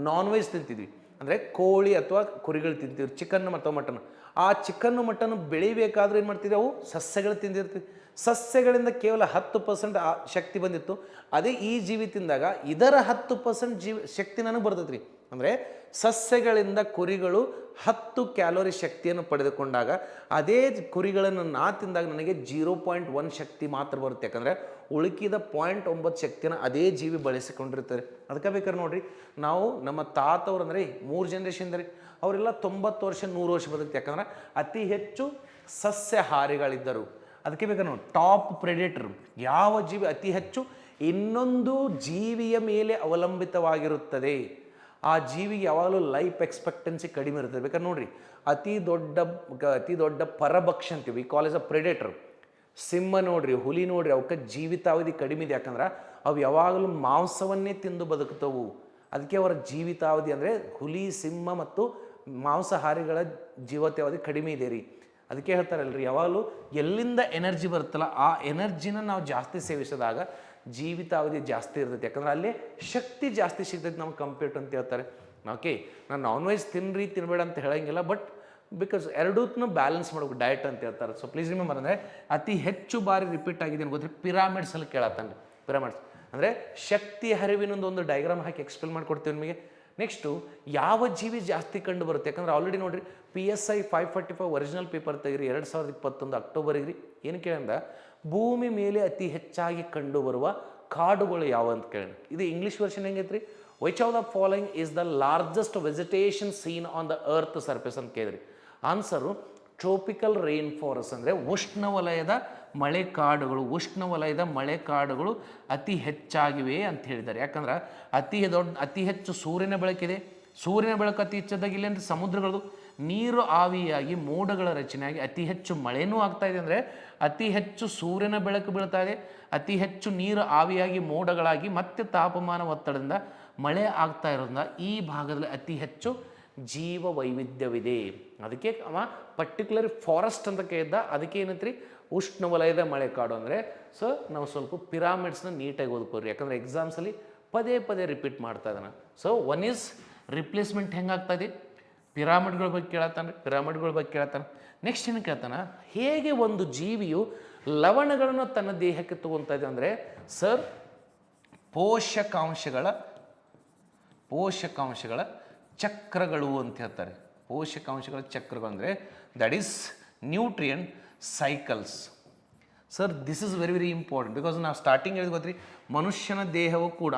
ನಾನ್ ವೆಜ್ ತಿಂತಿದ್ವಿ. ಅಂದರೆ ಕೋಳಿ ಅಥವಾ ಕುರಿಗಳು ತಿಂತೀವಿ, ಚಿಕನ್ ಮತ್ತು ಮಟನ್. ಆ ಚಿಕನ್ನು ಮಟನ್ ಬೆಳಿಬೇಕಾದ್ರೂ ಏನು ಮಾಡ್ತಿದ್ವಿ, ಅವು ಸಸ್ಯಗಳು ತಿಂದಿರ್ತೀವಿ. ಸಸ್ಯಗಳಿಂದ ಕೇವಲ 10% ಶಕ್ತಿ ಬಂದಿತ್ತು. ಅದೇ ಈ ಜೀವಿ ತಿಂದಾಗ ಇದರ 10% ಶಕ್ತಿ ನನಗೆ ಬರ್ತೈತೆ ರೀ. ಅಂದರೆ ಸಸ್ಯಗಳಿಂದ ಕುರಿಗಳು 10 ಕ್ಯಾಲೋರಿ ಶಕ್ತಿಯನ್ನು ಪಡೆದುಕೊಂಡಾಗ ಅದೇ ಕುರಿಗಳನ್ನು ತಿಂದಾಗ ನನಗೆ 0.1 ಶಕ್ತಿ ಮಾತ್ರ ಬರುತ್ತೆ. ಯಾಕಂದರೆ ಉಳುಕಿದ 0.9 ಶಕ್ತಿಯನ್ನು ಅದೇ ಜೀವಿ ಬಳಸಿಕೊಂಡಿರ್ತಾರೆ. ಅದಕ್ಕೆ ಬೇಕಾದ್ರೆ ನೋಡ್ರಿ, ನಾವು ನಮ್ಮ ತಾತವ್ರು ಅಂದರೆ 3 ಜನರೇಷನ್ ರೀ, ಅವರೆಲ್ಲ 90 ವರ್ಷ 100 ವರ್ಷ ಬದುಕ್ತಾರೆ. ಯಾಕಂದ್ರೆ ಅತಿ ಹೆಚ್ಚು ಸಸ್ಯಾಹಾರಿಗಳಿದ್ದರು. ಅದಕ್ಕೆ ಬೇಕಾದ್ರೆ ನೋಡಿ, ಟಾಪ್ ಪ್ರೆಡೇಟರ್ ಯಾವ ಜೀವಿ ಅತಿ ಹೆಚ್ಚು ಇನ್ನೊಂದು ಜೀವಿಯ ಮೇಲೆ ಅವಲಂಬಿತವಾಗಿರುತ್ತದೆ, ಆ ಜೀವಿಗೆ ಯಾವಾಗಲೂ ಲೈಫ್ ಎಕ್ಸ್ಪೆಕ್ಟೆನ್ಸಿ ಕಡಿಮೆ ಇರ್ತದೆ. ಬೇಕಾದ್ರೆ ನೋಡ್ರಿ, ಅತಿ ದೊಡ್ಡ ಪರಭಕ್ಷ ಅಂತೀವಿ, ಈ ಕಾಲೇಜ್ ಆಫ್ ಪ್ರೆಡೇಟರ್. ಸಿಂಹ ನೋಡ್ರಿ, ಹುಲಿ ನೋಡ್ರಿ, ಅವಕ್ಕೆ ಜೀವಿತಾವಧಿ ಕಡಿಮೆ ಇದೆ. ಯಾಕಂದ್ರೆ ಅವು ಯಾವಾಗಲೂ ಮಾಂಸವನ್ನೇ ತಿಂದು ಬದುಕ್ತವು. ಅದಕ್ಕೆ ಅವರ ಜೀವಿತಾವಧಿ ಅಂದರೆ ಹುಲಿ, ಸಿಂಹ ಮತ್ತು ಮಾಂಸಾಹಾರಿಗಳ ಜೀವಿತಾವಧಿ ಕಡಿಮೆ ಇದೆ ರೀ. ಅದಕ್ಕೆ ಹೇಳ್ತಾರಲ್ರಿ, ಯಾವಾಗಲೂ ಎಲ್ಲಿಂದ ಎನರ್ಜಿ ಬರುತ್ತಲ್ಲ ಆ ಎನರ್ಜಿನ ನಾವು ಜಾಸ್ತಿ ಸೇವಿಸಿದಾಗ ಜೀವಿತಾವಧಿ ಜಾಸ್ತಿ ಇರ್ತೈತೆ. ಯಾಕಂದ್ರೆ ಅಲ್ಲಿ ಶಕ್ತಿ ಜಾಸ್ತಿ ಸಿಗ್ತೈತೆ ನಮ್ಗೆ ಕಂಪೇರ್ಟ್ ಅಂತ ಹೇಳ್ತಾರೆ. ಓಕೆ, ನಾನು ನಾನ್ ವೆಜ್ ತಿನ್ನಬೇಡ ಅಂತ ಹೇಳಂಗಿಲ್ಲ, ಬಟ್ ಬಿಕಾಸ್ ಎರಡೂ ಬ್ಯಾಲೆನ್ಸ್ ಮಾಡ್ಬೇಕು ಡಯಟ್ ಅಂತ ಹೇಳ್ತಾರೆ. ಸೊ ಪ್ಲೀಸ್ ರಿಮೆಂಬರ್, ಅಂದರೆ ಅತಿ ಹೆಚ್ಚು ಬಾರಿ ರಿಪೀಟ್ ಆಗಿದೆ ಏನು ಗೊತ್ತ್ರಿ, ಪಿರಾಮಿಡ್ಸಲ್ಲಿ ಕೇಳತ್ತಾನೆ ರೀ. ಪಿರಾಮಿಡ್ಸ್ ಅಂದರೆ ಶಕ್ತಿ ಹರಿವಿನೊಂದು ಡಯಾಗ್ರಾಮ್ ಹಾಕಿ ಎಕ್ಸ್ಪ್ಲೇನ್ ಮಾಡಿಕೊಡ್ತೀವಿ ನಿಮಗೆ. ನೆಕ್ಸ್ಟು ಯಾವ ಜೀವಿ ಜಾಸ್ತಿ ಕಂಡು ಬರುತ್ತೆ. ಯಾಕಂದ್ರೆ ಆಲ್ರೆಡಿ ನೋಡಿರಿ, PSI 545 ಒರಿಜಿನಲ್ ಪೇಪರ್ ತೆಗಿರಿ 2021 ಅಕ್ಟೋಬರ್ಗೆ ರೀ. ಏನು ಕೇಳಿದ, ಭೂಮಿ ಮೇಲೆ ಅತಿ ಹೆಚ್ಚಾಗಿ ಕಂಡು ಬರುವ ಕಾಡುಗಳು ಯಾವ ಅಂತ ಕೇಳಿ. ಇದು ಇಂಗ್ಲೀಷ್ ವರ್ಷನ್ ಹೆಂಗೈತ್ರಿ, which of the following is the largest vegetation seen on the earth surface ಅಂತ ಕೇಳಿದ್ರಿ. ಆನ್ಸರು ಟ್ರೋಪಿಕಲ್ ರೈನ್ ಫಾರೆಸ್ಟ್, ಅಂದರೆ ಉಷ್ಣವಲಯದ ಮಳೆಕಾಡುಗಳು ಅತಿ ಹೆಚ್ಚಾಗಿವೆ ಅಂತ ಹೇಳಿದ್ದಾರೆ. ಯಾಕಂದ್ರೆ ಅತಿ ಹೆಚ್ಚು ಸೂರ್ಯನ ಬೆಳಕಿದೆ. ಸೂರ್ಯನ ಬೆಳಕು ಅತಿ ಹೆಚ್ಚಾದಾಗ ಇಲ್ಲೇನು ಸಮುದ್ರಗಳು ನೀರು ಆವಿಯಾಗಿ ಮೋಡಗಳ ರಚನೆಯಾಗಿ ಅತಿ ಹೆಚ್ಚು ಮಳೆನೂ ಆಗ್ತಾ ಇದೆ, ಅಂದರೆ ಅತಿ ಹೆಚ್ಚು ಸೂರ್ಯನ ಬೆಳಕು ಬೀಳ್ತಾ ಇದೆ, ಅತಿ ಹೆಚ್ಚು ನೀರು ಆವಿಯಾಗಿ ಮೋಡಗಳಾಗಿ ಮತ್ತೆ ತಾಪಮಾನ ಒತ್ತಡದಿಂದ ಮಳೆ ಆಗ್ತಾ ಇರೋದ್ರಿಂದ ಈ ಭಾಗದಲ್ಲಿ ಅತಿ ಹೆಚ್ಚು ಜೀವ ವೈವಿಧ್ಯವಿದೆ. ಅದಕ್ಕೆ ಅವ ಪರ್ಟಿಕ್ಯುಲರ್ ಫಾರೆಸ್ಟ್ ಅಂತ ಕೇಳಿದ್ದ. ಅದಕ್ಕೆ ಏನೈತ್ರಿ ಉಷ್ಣವಲಯದ ಮಳೆಕಾಡು ಅಂದರೆ. ಸೊ ನಾವು ಸ್ವಲ್ಪ ಪಿರಾಮಿಡ್ಸ್ನ ನೀಟಾಗಿ ಓದ್ಕೋರಿ, ಯಾಕಂದರೆ ಎಕ್ಸಾಮ್ಸಲ್ಲಿ ಪದೇ ಪದೇ ರಿಪೀಟ್ ಮಾಡ್ತಾ ಇದ್ದಾನೆ. ಸೊ ಒನ್ ಈಸ್ ರಿಪ್ಲೇಸ್ಮೆಂಟ್ ಹೆಂಗಾಗ್ತದೆ, ಪಿರಾಮಿಡ್ಗಳ ಬಗ್ಗೆ ಕೇಳತ್ತಾನೆ, ಪಿರಾಮಿಡ್ಗಳ ಬಗ್ಗೆ ಕೇಳ್ತಾನೆ. ನೆಕ್ಸ್ಟ್ ಏನು ಕೇಳ್ತಾನೆ, ಹೇಗೆ ಒಂದು ಜೀವಿಯು ಲವಣಗಳನ್ನು ತನ್ನ ದೇಹಕ್ಕೆ ತಗೊತಾ ಇದೆ ಅಂದರೆ, ಸರ್ ಪೋಷಕಾಂಶಗಳ ಚಕ್ರಗಳು ಅಂತ ಹೇಳ್ತಾರೆ. ಪೋಷಕಾಂಶಗಳ ಚಕ್ರಗಳು ಅಂದರೆ that is nutrient cycles. Sir this is very very important, because ನಾವು ಸ್ಟಾರ್ಟಿಂಗ್ ಹೇಳಿದ್ ಗೊತ್ತ್ರಿ, ಮನುಷ್ಯನ ದೇಹವು ಕೂಡ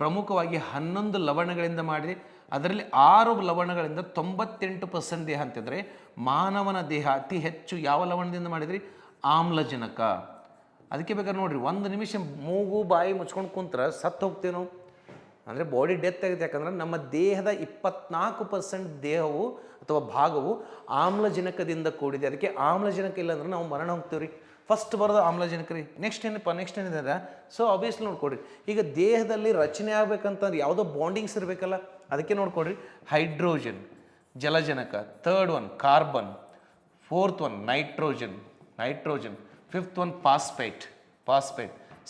ಪ್ರಮುಖವಾಗಿ 11 ಲವಣಗಳಿಂದ ಮಾಡಿದೆ. ಅದರಲ್ಲಿ 6 ಲವಣಗಳಿಂದ 98% ದೇಹ ಅಂತಿದ್ರೆ, ಮಾನವನ ದೇಹ ಅತಿ ಹೆಚ್ಚು ಯಾವ ಲವಣದಿಂದ ಮಾಡಿದ್ರಿ, ಆಮ್ಲಜನಕ. ಅದಕ್ಕೆ ಬೇಕಾದ್ರೆ ನೋಡ್ರಿ, 1 ನಿಮಿಷ ಮೂಗು ಬಾಯಿ ಮುಚ್ಕೊಂಡು ಕುಂತ್ರೆ ಸತ್ತು ಹೋಗ್ತೇವೆ ನಾವು, ಅಂದರೆ ಬಾಡಿ ಡೆತ್ ಆಗುತ್ತೆ. ಯಾಕಂದ್ರೆ ನಮ್ಮ ದೇಹದ 24% ದೇಹವು ಅಥವಾ ಭಾಗವು ಆಮ್ಲಜನಕದಿಂದ ಕೂಡಿದೆ. ಅದಕ್ಕೆ ಆಮ್ಲಜನಕ ಇಲ್ಲ ಅಂದ್ರೆ ನಾವು ಮರಣ ಹೋಗ್ತೀವಿ ರೀ. ಫಸ್ಟ್ ಬರೋದು ಆಮ್ಲಜನಕ ರೀ. ನೆಕ್ಸ್ಟ್ ಏನಿದೆ, ಸೊ ಆಬ್ವಿಯಸ್ಲಿ ನೋಡ್ಕೊಡ್ರಿ, ಈಗ ದೇಹದಲ್ಲಿ ರಚನೆ ಆಗ್ಬೇಕಂತಂದ್ರೆ ಯಾವುದೋ ಬಾಂಡಿಂಗ್ಸ್ ಇರಬೇಕಲ್ಲ, ಅದಕ್ಕೆ ನೋಡ್ಕೊಡ್ರಿ, ಹೈಡ್ರೋಜನ್ ಜಲಜನಕ, 3rd one carbon, 4th one nitrogen, fifth one phosphate,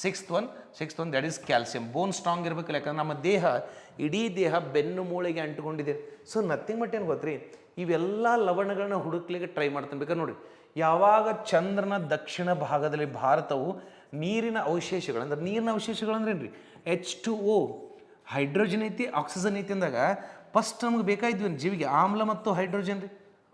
6th one that is calcium. Bone strong ಇರಬೇಕಲ್ಲ, ಯಾಕಂದ್ರೆ ನಮ್ಮ ದೇಹ ಇಡೀ ದೇಹ ಬೆನ್ನು ಮೂಳೆಗೆ ಅಂಟುಕೊಂಡಿದೆ. ಸೊ ನಥಿಂಗ್ ಬಟ್ ಏನು ಗೊತ್ತ್ರಿ, ಇವೆಲ್ಲ ಲವಣಗಳನ್ನ ಹುಡುಕ್ಲಿಕ್ಕೆ ಟ್ರೈ ಮಾಡ್ತಾನೆ. ಬೇಕಾದ್ರೆ ನೋಡಿರಿ, ಯಾವಾಗ ಚಂದ್ರನ ದಕ್ಷಿಣ ಭಾಗದಲ್ಲಿ ಭಾರತವು ನೀರಿನ ಅವಶೇಷಗಳು ಅಂದ್ರೆ ಏನ್ರಿ, H2O, ಹೈಡ್ರೋಜನ್ ಐತಿ, ಆಕ್ಸಿಜನ್ ಐತಿ ಅಂದಾಗ ಫಸ್ಟ್ ನಮ್ಗೆ ಬೇಕಾಯ್ತು ಜೀವಿಗೆ ಆಮ್ಲ ಮತ್ತು ಹೈಡ್ರೋಜನ್ ರೀ,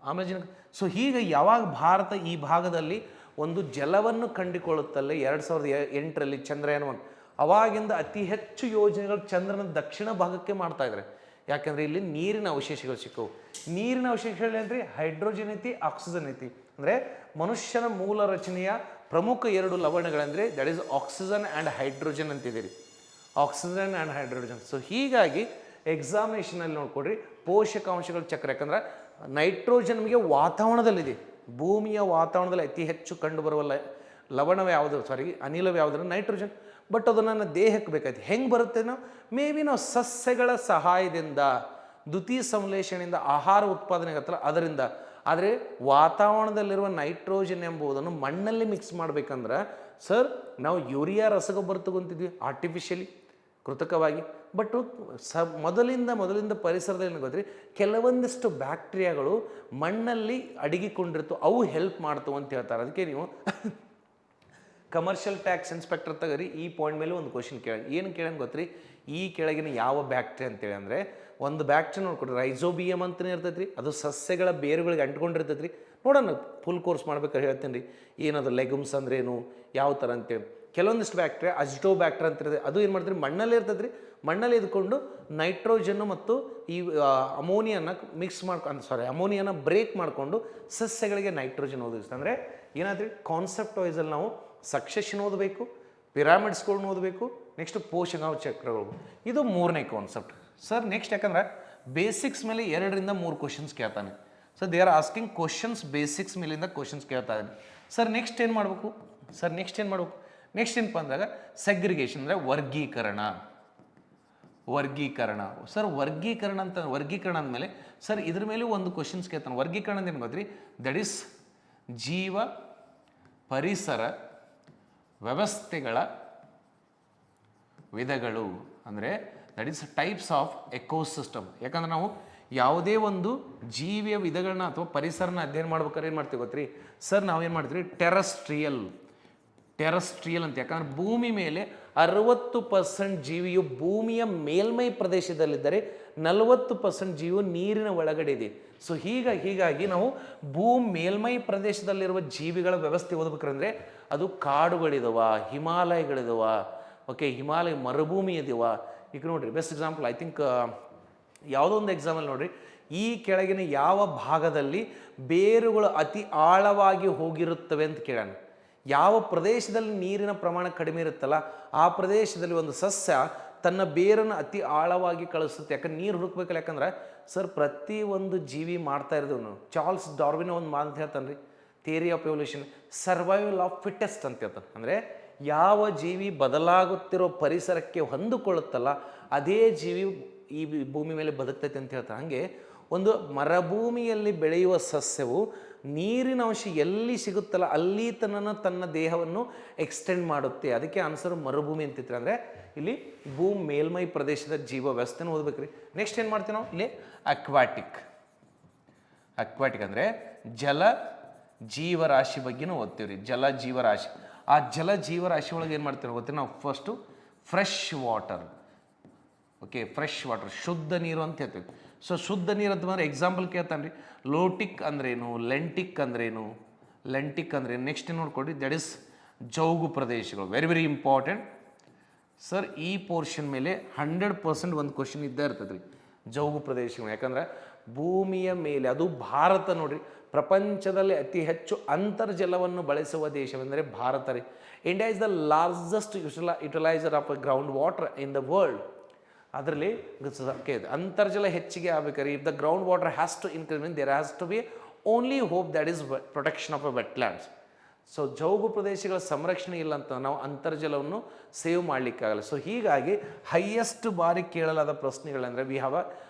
ಆಮ್ಲಜನಕ. ಸೊ ಹೀಗೆ ಯಾವಾಗ ಭಾರತ ಈ ಭಾಗದಲ್ಲಿ ಒಂದು ಜಲವನ್ನು ಕಂಡುಕೊಳ್ಳುತ್ತಲ್ಲ 2008ರಲ್ಲಿ ಚಂದ್ರಯಾನ-1, ಅವಾಗಿಂದ ಅತಿ ಹೆಚ್ಚು ಯೋಜನೆಗಳು ಚಂದ್ರನ ದಕ್ಷಿಣ ಭಾಗಕ್ಕೆ ಮಾಡ್ತಾ ಇದ್ದಾರೆ. ಯಾಕಂದರೆ ಇಲ್ಲಿ ನೀರಿನ ಅವಶೇಷಗಳು ಸಿಕ್ಕವು. ನೀರಿನ ಅವಶೇಷಗಳು ಏನ್ರಿ, ಹೈಡ್ರೋಜನ್ ಐತಿ, ಆಕ್ಸಿಜನ್ ಐತಿ. ಅಂದರೆ ಮನುಷ್ಯನ ಮೂಲ ರಚನೆಯ ಪ್ರಮುಖ 2 ಲವಣಗಳಂದರೆ that is oxygen and hydrogen ಅಂತಿದ್ದೀರಿ, ಆಕ್ಸಿಜನ್ ಆ್ಯಂಡ್ ಹೈಡ್ರೋಜನ್. ಸೊ ಹೀಗಾಗಿ ಎಕ್ಸಾಮಿನೇಷನಲ್ಲಿ ನೋಡ್ಕೊಡ್ರಿ, ಪೋಷಕಾಂಶಗಳ ಚಕ್ರ. ಯಾಕಂದ್ರೆ ನೈಟ್ರೋಜನ್ ನಮಗೆ ವಾತಾವರಣದಲ್ಲಿದೆ, ಭೂಮಿಯ ವಾತಾವರಣದಲ್ಲಿ ಅತಿ ಹೆಚ್ಚು ಕಂಡುಬರುವ ಲವಣವೇ ಯಾವುದು, ಅನಿಲವೇ ಯಾವುದಂದ್ರೆ ನೈಟ್ರೋಜನ್. ಬಟ್ ಅದು ನನ್ನ ದೇಹಕ್ಕೆ ಬೇಕಾಯ್ತು. ಹೆಂಗೆ ಬರುತ್ತೆ, ನಾವು ಸಸ್ಯಗಳ ಸಹಾಯದಿಂದ, ದ್ಯುತಿ ಸಂಶ್ಲೇಷಣೆಯಿಂದ ಆಹಾರ ಉತ್ಪಾದನೆ ಆಗತ್ತಲ್ಲ ಅದರಿಂದ. ಆದರೆ ವಾತಾವರಣದಲ್ಲಿರುವ ನೈಟ್ರೋಜನ್ ಎಂಬುದನ್ನು ಮಣ್ಣಲ್ಲಿ ಮಿಕ್ಸ್ ಮಾಡ್ಬೇಕಂದ್ರೆ ಸರ್ ನಾವು ಯೂರಿಯಾ ರಸಗೊಬ್ಬರ ತಗೊಂತಿದ್ವಿ ಆರ್ಟಿಫಿಷಿಯಲಿ, ಕೃತಕವಾಗಿ. ಬಟ್ ಮೊದಲಿಂದ ಪರಿಸರದಲ್ಲಿ ಗೊತ್ತ್ರಿ, ಕೆಲವೊಂದಿಷ್ಟು ಬ್ಯಾಕ್ಟೀರಿಯಾಗಳು ಮಣ್ಣಲ್ಲಿ ಅಡಗಿಕೊಂಡಿರ್ತು, ಅವು ಹೆಲ್ಪ್ ಮಾಡ್ತವೆ ಅಂತ ಹೇಳ್ತಾರೆ. ಅದಕ್ಕೆ ನೀವು ಕಮರ್ಷಿಯಲ್ ಟ್ಯಾಕ್ಸ್ ಇನ್ಸ್ಪೆಕ್ಟರ್ ತಗರಿ, ಈ ಪಾಯಿಂಟ್ ಮೇಲೆ ಒಂದು ಕ್ವಶನ್ ಏನು ಕೇಳಂಗೆ ಗೊತ್ತ್ರಿ, ಈ ಕೆಳಗಿನ ಯಾವ ಬ್ಯಾಕ್ಟೀರಿಯಾ ಅಂತೇಳಿ ಅಂದರೆ, ಒಂದು ಬ್ಯಾಕ್ಟೀರಿಯಾ ನೋಡ್ಕೊಡ್ರಿ, ರೈಸೋಬಿಯಮ್ ಅಂತಲೇ ಇರ್ತೈತೆ ರೀ. ಅದು ಸಸ್ಯಗಳ ಬೇರುಗಳಿಗೆ ಅಂಟ್ಕೊಂಡಿರ್ತೈತೆ ರೀ. ನೋಡೋಣ, ಫುಲ್ ಕೋರ್ಸ್ ಮಾಡ್ಬೇಕಾದ್ರೆ ಹೇಳ್ತೀನಿ ರೀ, ಏನದು ಲೆಗುಮ್ಸ್ ಅಂದ್ರೇನು, ಯಾವ ಥರ ಅಂತೇಳಿ. ಕೆಲವೊಂದಿಷ್ಟು ಬ್ಯಾಕ್ಟೀರಿಯಾ ಅಜಿಟೋಬ್ಯಾಕ್ಟರ್ ಅಂತಿರ್ತದೆ, ಅದು ಏನು ಮಾಡ್ತೀರಿ, ಮಣ್ಣಲ್ಲೇ ಇರ್ತದೆ ರೀ. ಮಣ್ಣಲ್ಲಿ ಇದ್ಕೊಂಡು ನೈಟ್ರೋಜನ್ನು ಮತ್ತು ಈ ಅಮೋನಿಯಾನ ಅಮೋನಿಯಾನ ಬ್ರೇಕ್ ಮಾಡಿಕೊಂಡು ಸಸ್ಯಗಳಿಗೆ ನೈಟ್ರೋಜನ್ ಒದಗಿಸ್ತದೆ. ಅಂದರೆ ಏನಾದ್ರಿ, ಕಾನ್ಸೆಪ್ಟ್ ವೈಸಲ್ಲಿ ನಾವು ಸಕ್ಸೆಷನ್ ಓದಬೇಕು, ಪಿರಾಮಿಡ್ಸ್ಗಳನ್ನ ಓದಬೇಕು, ನೆಕ್ಸ್ಟ್ ಪೋಷಕಾಂಶ ಚಕ್ರಗಳು. ಇದು 3ನೇ ಕಾನ್ಸೆಪ್ಟ್ ಸರ್. ನೆಕ್ಸ್ಟ್ ಯಾಕಂದ್ರೆ ಬೇಸಿಕ್ಸ್ ಮೇಲೆ 2ರಿಂದ 3 ಕ್ವಶನ್ಸ್ ಕೇಳ್ತಾನೆ. So they are asking questions, basics ಮೇಲಿಂದ ಕ್ವಶನ್ಸ್ ಕೇಳ್ತಾ ಇದ್ದಾನೆ. ಸರ್ ನೆಕ್ಸ್ಟ್ ಏನು ಮಾಡಬೇಕು, ನೆಕ್ಸ್ಟ್ ಏನಪ್ಪ ಅಂದಾಗ ಸೆಗ್ರಿಗೇಷನ್ ಅಂದರೆ ವರ್ಗೀಕರಣ. ಸರ್ ವರ್ಗೀಕರಣ ಅಂದಮೇಲೆ ಸರ್ ಇದ್ರ ಮೇಲೆ ಒಂದು ಕ್ವಶನ್ಸ್ ಕೇಳ್ತಾನೆ. ವರ್ಗೀಕರಣ ಏನು ಗೊತ್ತ್ರಿ, ದಟ್ ಈಸ್ ಜೀವ ಪರಿಸರ ವ್ಯವಸ್ಥೆಗಳ ವಿಧಗಳು. ಅಂದರೆ that is types of ecosystem. ಯಾಕಂದ್ರೆ ನಾವು ಯಾವುದೇ ಒಂದು ಜೀವಿಯ ವಿಧಗಳನ್ನ ಅಥವಾ ಪರಿಸರನ ಅಧ್ಯಯನ ಮಾಡ್ಬೇಕಾದ್ರೆ ಏನು ಮಾಡ್ತೀವಿ ಗೊತ್ತ್ರಿ ಸರ್, ನಾವೇನು ಮಾಡ್ತೀವಿ, ಟೆರಸ್ಟ್ರಿಯಲ್ ಅಂತ. ಯಾಕಂದ್ರೆ ಭೂಮಿ ಮೇಲೆ 60% ಜೀವಿಯು ಭೂಮಿಯ ಮೇಲ್ಮೈ ಪ್ರದೇಶದಲ್ಲಿದ್ದರೆ 40% ಜೀವಿಯು ನೀರಿನ ಒಳಗಡೆ ಇದೆ. ಸೊ ಹೀಗಾಗಿ ನಾವು ಮೇಲ್ಮೈ ಪ್ರದೇಶದಲ್ಲಿರುವ ಜೀವಿಗಳ ವ್ಯವಸ್ಥೆ ಓದಬೇಕಂದ್ರೆ ಅದು ಕಾಡುಗಳಿದವ, ಹಿಮಾಲಯಗಳಿದವ, ಹಿಮಾಲಯ ಮರುಭೂಮಿ ಇದೀವ. ಈಗ ನೋಡ್ರಿ, ಬೆಸ್ಟ್ ಎಕ್ಸಾಂಪಲ್ ಐ ಥಿಂಕ್ ಯಾವುದೋ ಒಂದು ಎಕ್ಸಾಂಪಲ್ ನೋಡ್ರಿ, ಈ ಕೆಳಗಿನ ಯಾವ ಭಾಗದಲ್ಲಿ ಬೇರುಗಳು ಅತಿ ಆಳವಾಗಿ ಹೋಗಿರುತ್ತವೆ ಅಂತ ಕೇಳೋಣ. ಯಾವ ಪ್ರದೇಶದಲ್ಲಿ ನೀರಿನ ಪ್ರಮಾಣ ಕಡಿಮೆ ಇರುತ್ತಲ್ಲ ಆ ಪ್ರದೇಶದಲ್ಲಿ ಒಂದು ಸಸ್ಯ ತನ್ನ ಬೇರನ್ನು ಅತಿ ಆಳವಾಗಿ ಕಳಿಸುತ್ತೆ. ಯಾಕಂದ್ರೆ ನೀರು ಹುಡುಕ್ಬೇಕಲ್ಲ. ಯಾಕಂದ್ರೆ ಸರ್ ಪ್ರತಿಯೊಂದು ಜೀವಿ ಮಾಡ್ತಾ ಇರೋದು ನಾವು ಚಾರ್ಲ್ಸ್ ಡಾರ್ವಿನ್ ಒಂದು ಮಾತು ಹೇಳ್ತಾನೆ ರೀ, theory of evolution, survival of fittest ಅಂತ ಹೇಳ್ತಾನೆ. ಅಂದರೆ ಯಾವ ಜೀವಿ ಬದಲಾಗುತ್ತಿರೋ ಪರಿಸರಕ್ಕೆ ಹೊಂದಿಕೊಳ್ಳುತ್ತಲ್ಲ ಅದೇ ಜೀವಿ ಈ ಭೂಮಿ ಮೇಲೆ ಬದುಕ್ತೈತೆ ಅಂತ ಹೇಳ್ತಾರೆ. ಹಾಗೆ ಒಂದು ಮರುಭೂಮಿಯಲ್ಲಿ ಬೆಳೆಯುವ ಸಸ್ಯವು ನೀರಿನ ಅಂಶ ಎಲ್ಲಿ ಸಿಗುತ್ತಲ್ಲ ಅಲ್ಲಿ ತನ್ನ ದೇಹವನ್ನು ಎಕ್ಸ್ಟೆಂಡ್ ಮಾಡುತ್ತೆ. ಅದಕ್ಕೆ ಆನ್ಸರ್ ಮರುಭೂಮಿ ಅಂತಿತ್ತು. ಅಂದರೆ ಇಲ್ಲಿ ಭೂಮಿ ಮೇಲ್ಮೈ ಪ್ರದೇಶದ ಜೀವ ವ್ಯವಸ್ಥೆನ ಓದ್ಬೇಕ್ರಿ. ನೆಕ್ಸ್ಟ್ ಏನು ಮಾಡ್ತೀವಿ ನಾವು ಇಲ್ಲಿ ಅಕ್ವಾಟಿಕ್. ಅಕ್ವಾಟಿಕ್ ಅಂದರೆ ಜಲ ಜೀವರಾಶಿ ಬಗ್ಗೆನೂ ಓದ್ತೀವಿ ರೀ. ಜಲ ಜೀವರಾಶಿ. ಆ ಜಲ ಜೀವರಾಶಿ ಒಳಗೆ ಏನು ಮಾಡ್ತೀವಿ ಗೊತ್ತೀವಿ ನಾವು? First fresh water. Okay, fresh water ಶುದ್ಧ ನೀರು ಅಂತ ಹೇಳ್ತೀವಿ. ಸೊ ಶುದ್ಧ ನೀರು ಅಂತಂದ್ರೆ ಎಕ್ಸಾಂಪಲ್ ಕೇಳ್ತಾನೆ ರೀ, ಲೋಟಿಕ್ ಅಂದ್ರೇನು, ಲೆಂಟಿಕ್ ಅಂದ್ರೇನು, ಲೆಂಟಿಕ್ ಅಂದ್ರೇನು. ನೆಕ್ಸ್ಟ್ ನೋಡ್ಕೊಡಿ, ದಟ್ ಇಸ್ ಜೌಗು ಪ್ರದೇಶಗಳು. Very very important sir. ಈ ಪೋರ್ಷನ್ ಮೇಲೆ 100% ಒಂದು ಕ್ವಶನ್ ಇದ್ದೇ ಇರ್ತದೆ ರೀ, ಜೌಗು ಪ್ರದೇಶಗಳು. ಯಾಕಂದ್ರೆ ಭೂಮಿಯ ಮೇಲೆ ಅದು ಭಾರತ ನೋಡ್ರಿ, ಪ್ರಪಂಚದಲ್ಲಿ ಅತಿ ಹೆಚ್ಚು ಅಂತರ್ಜಲವನ್ನು ಬಳಸುವ ದೇಶವೆಂದರೆ ಭಾರತ ರೀ. India is the largest utiliser of ground water in the world. ಅದರಲ್ಲಿ ಅಂತರ್ಜಲ ಹೆಚ್ಚಿಗೆ ಆಗ್ಬೇಕಾದ್ರೆ if the ground water has to increase there has to be only hope that is protection of a wetlands. So ಜೌಗು ಪ್ರದೇಶಗಳ ಸಂರಕ್ಷಣೆ ಇಲ್ಲ ಅಂತ ನಾವು ಅಂತರ್ಜಲವನ್ನು ಸೇವ್ ಮಾಡಲಿಕ್ಕಾಗಲ್ಲ. ಸೊ ಹೀಗಾಗಿ ಹೈಯೆಸ್ಟ್ ಬಾರಿ ಕೇಳಲಾದ ಪ್ರಶ್ನೆಗಳಂದರೆ we have a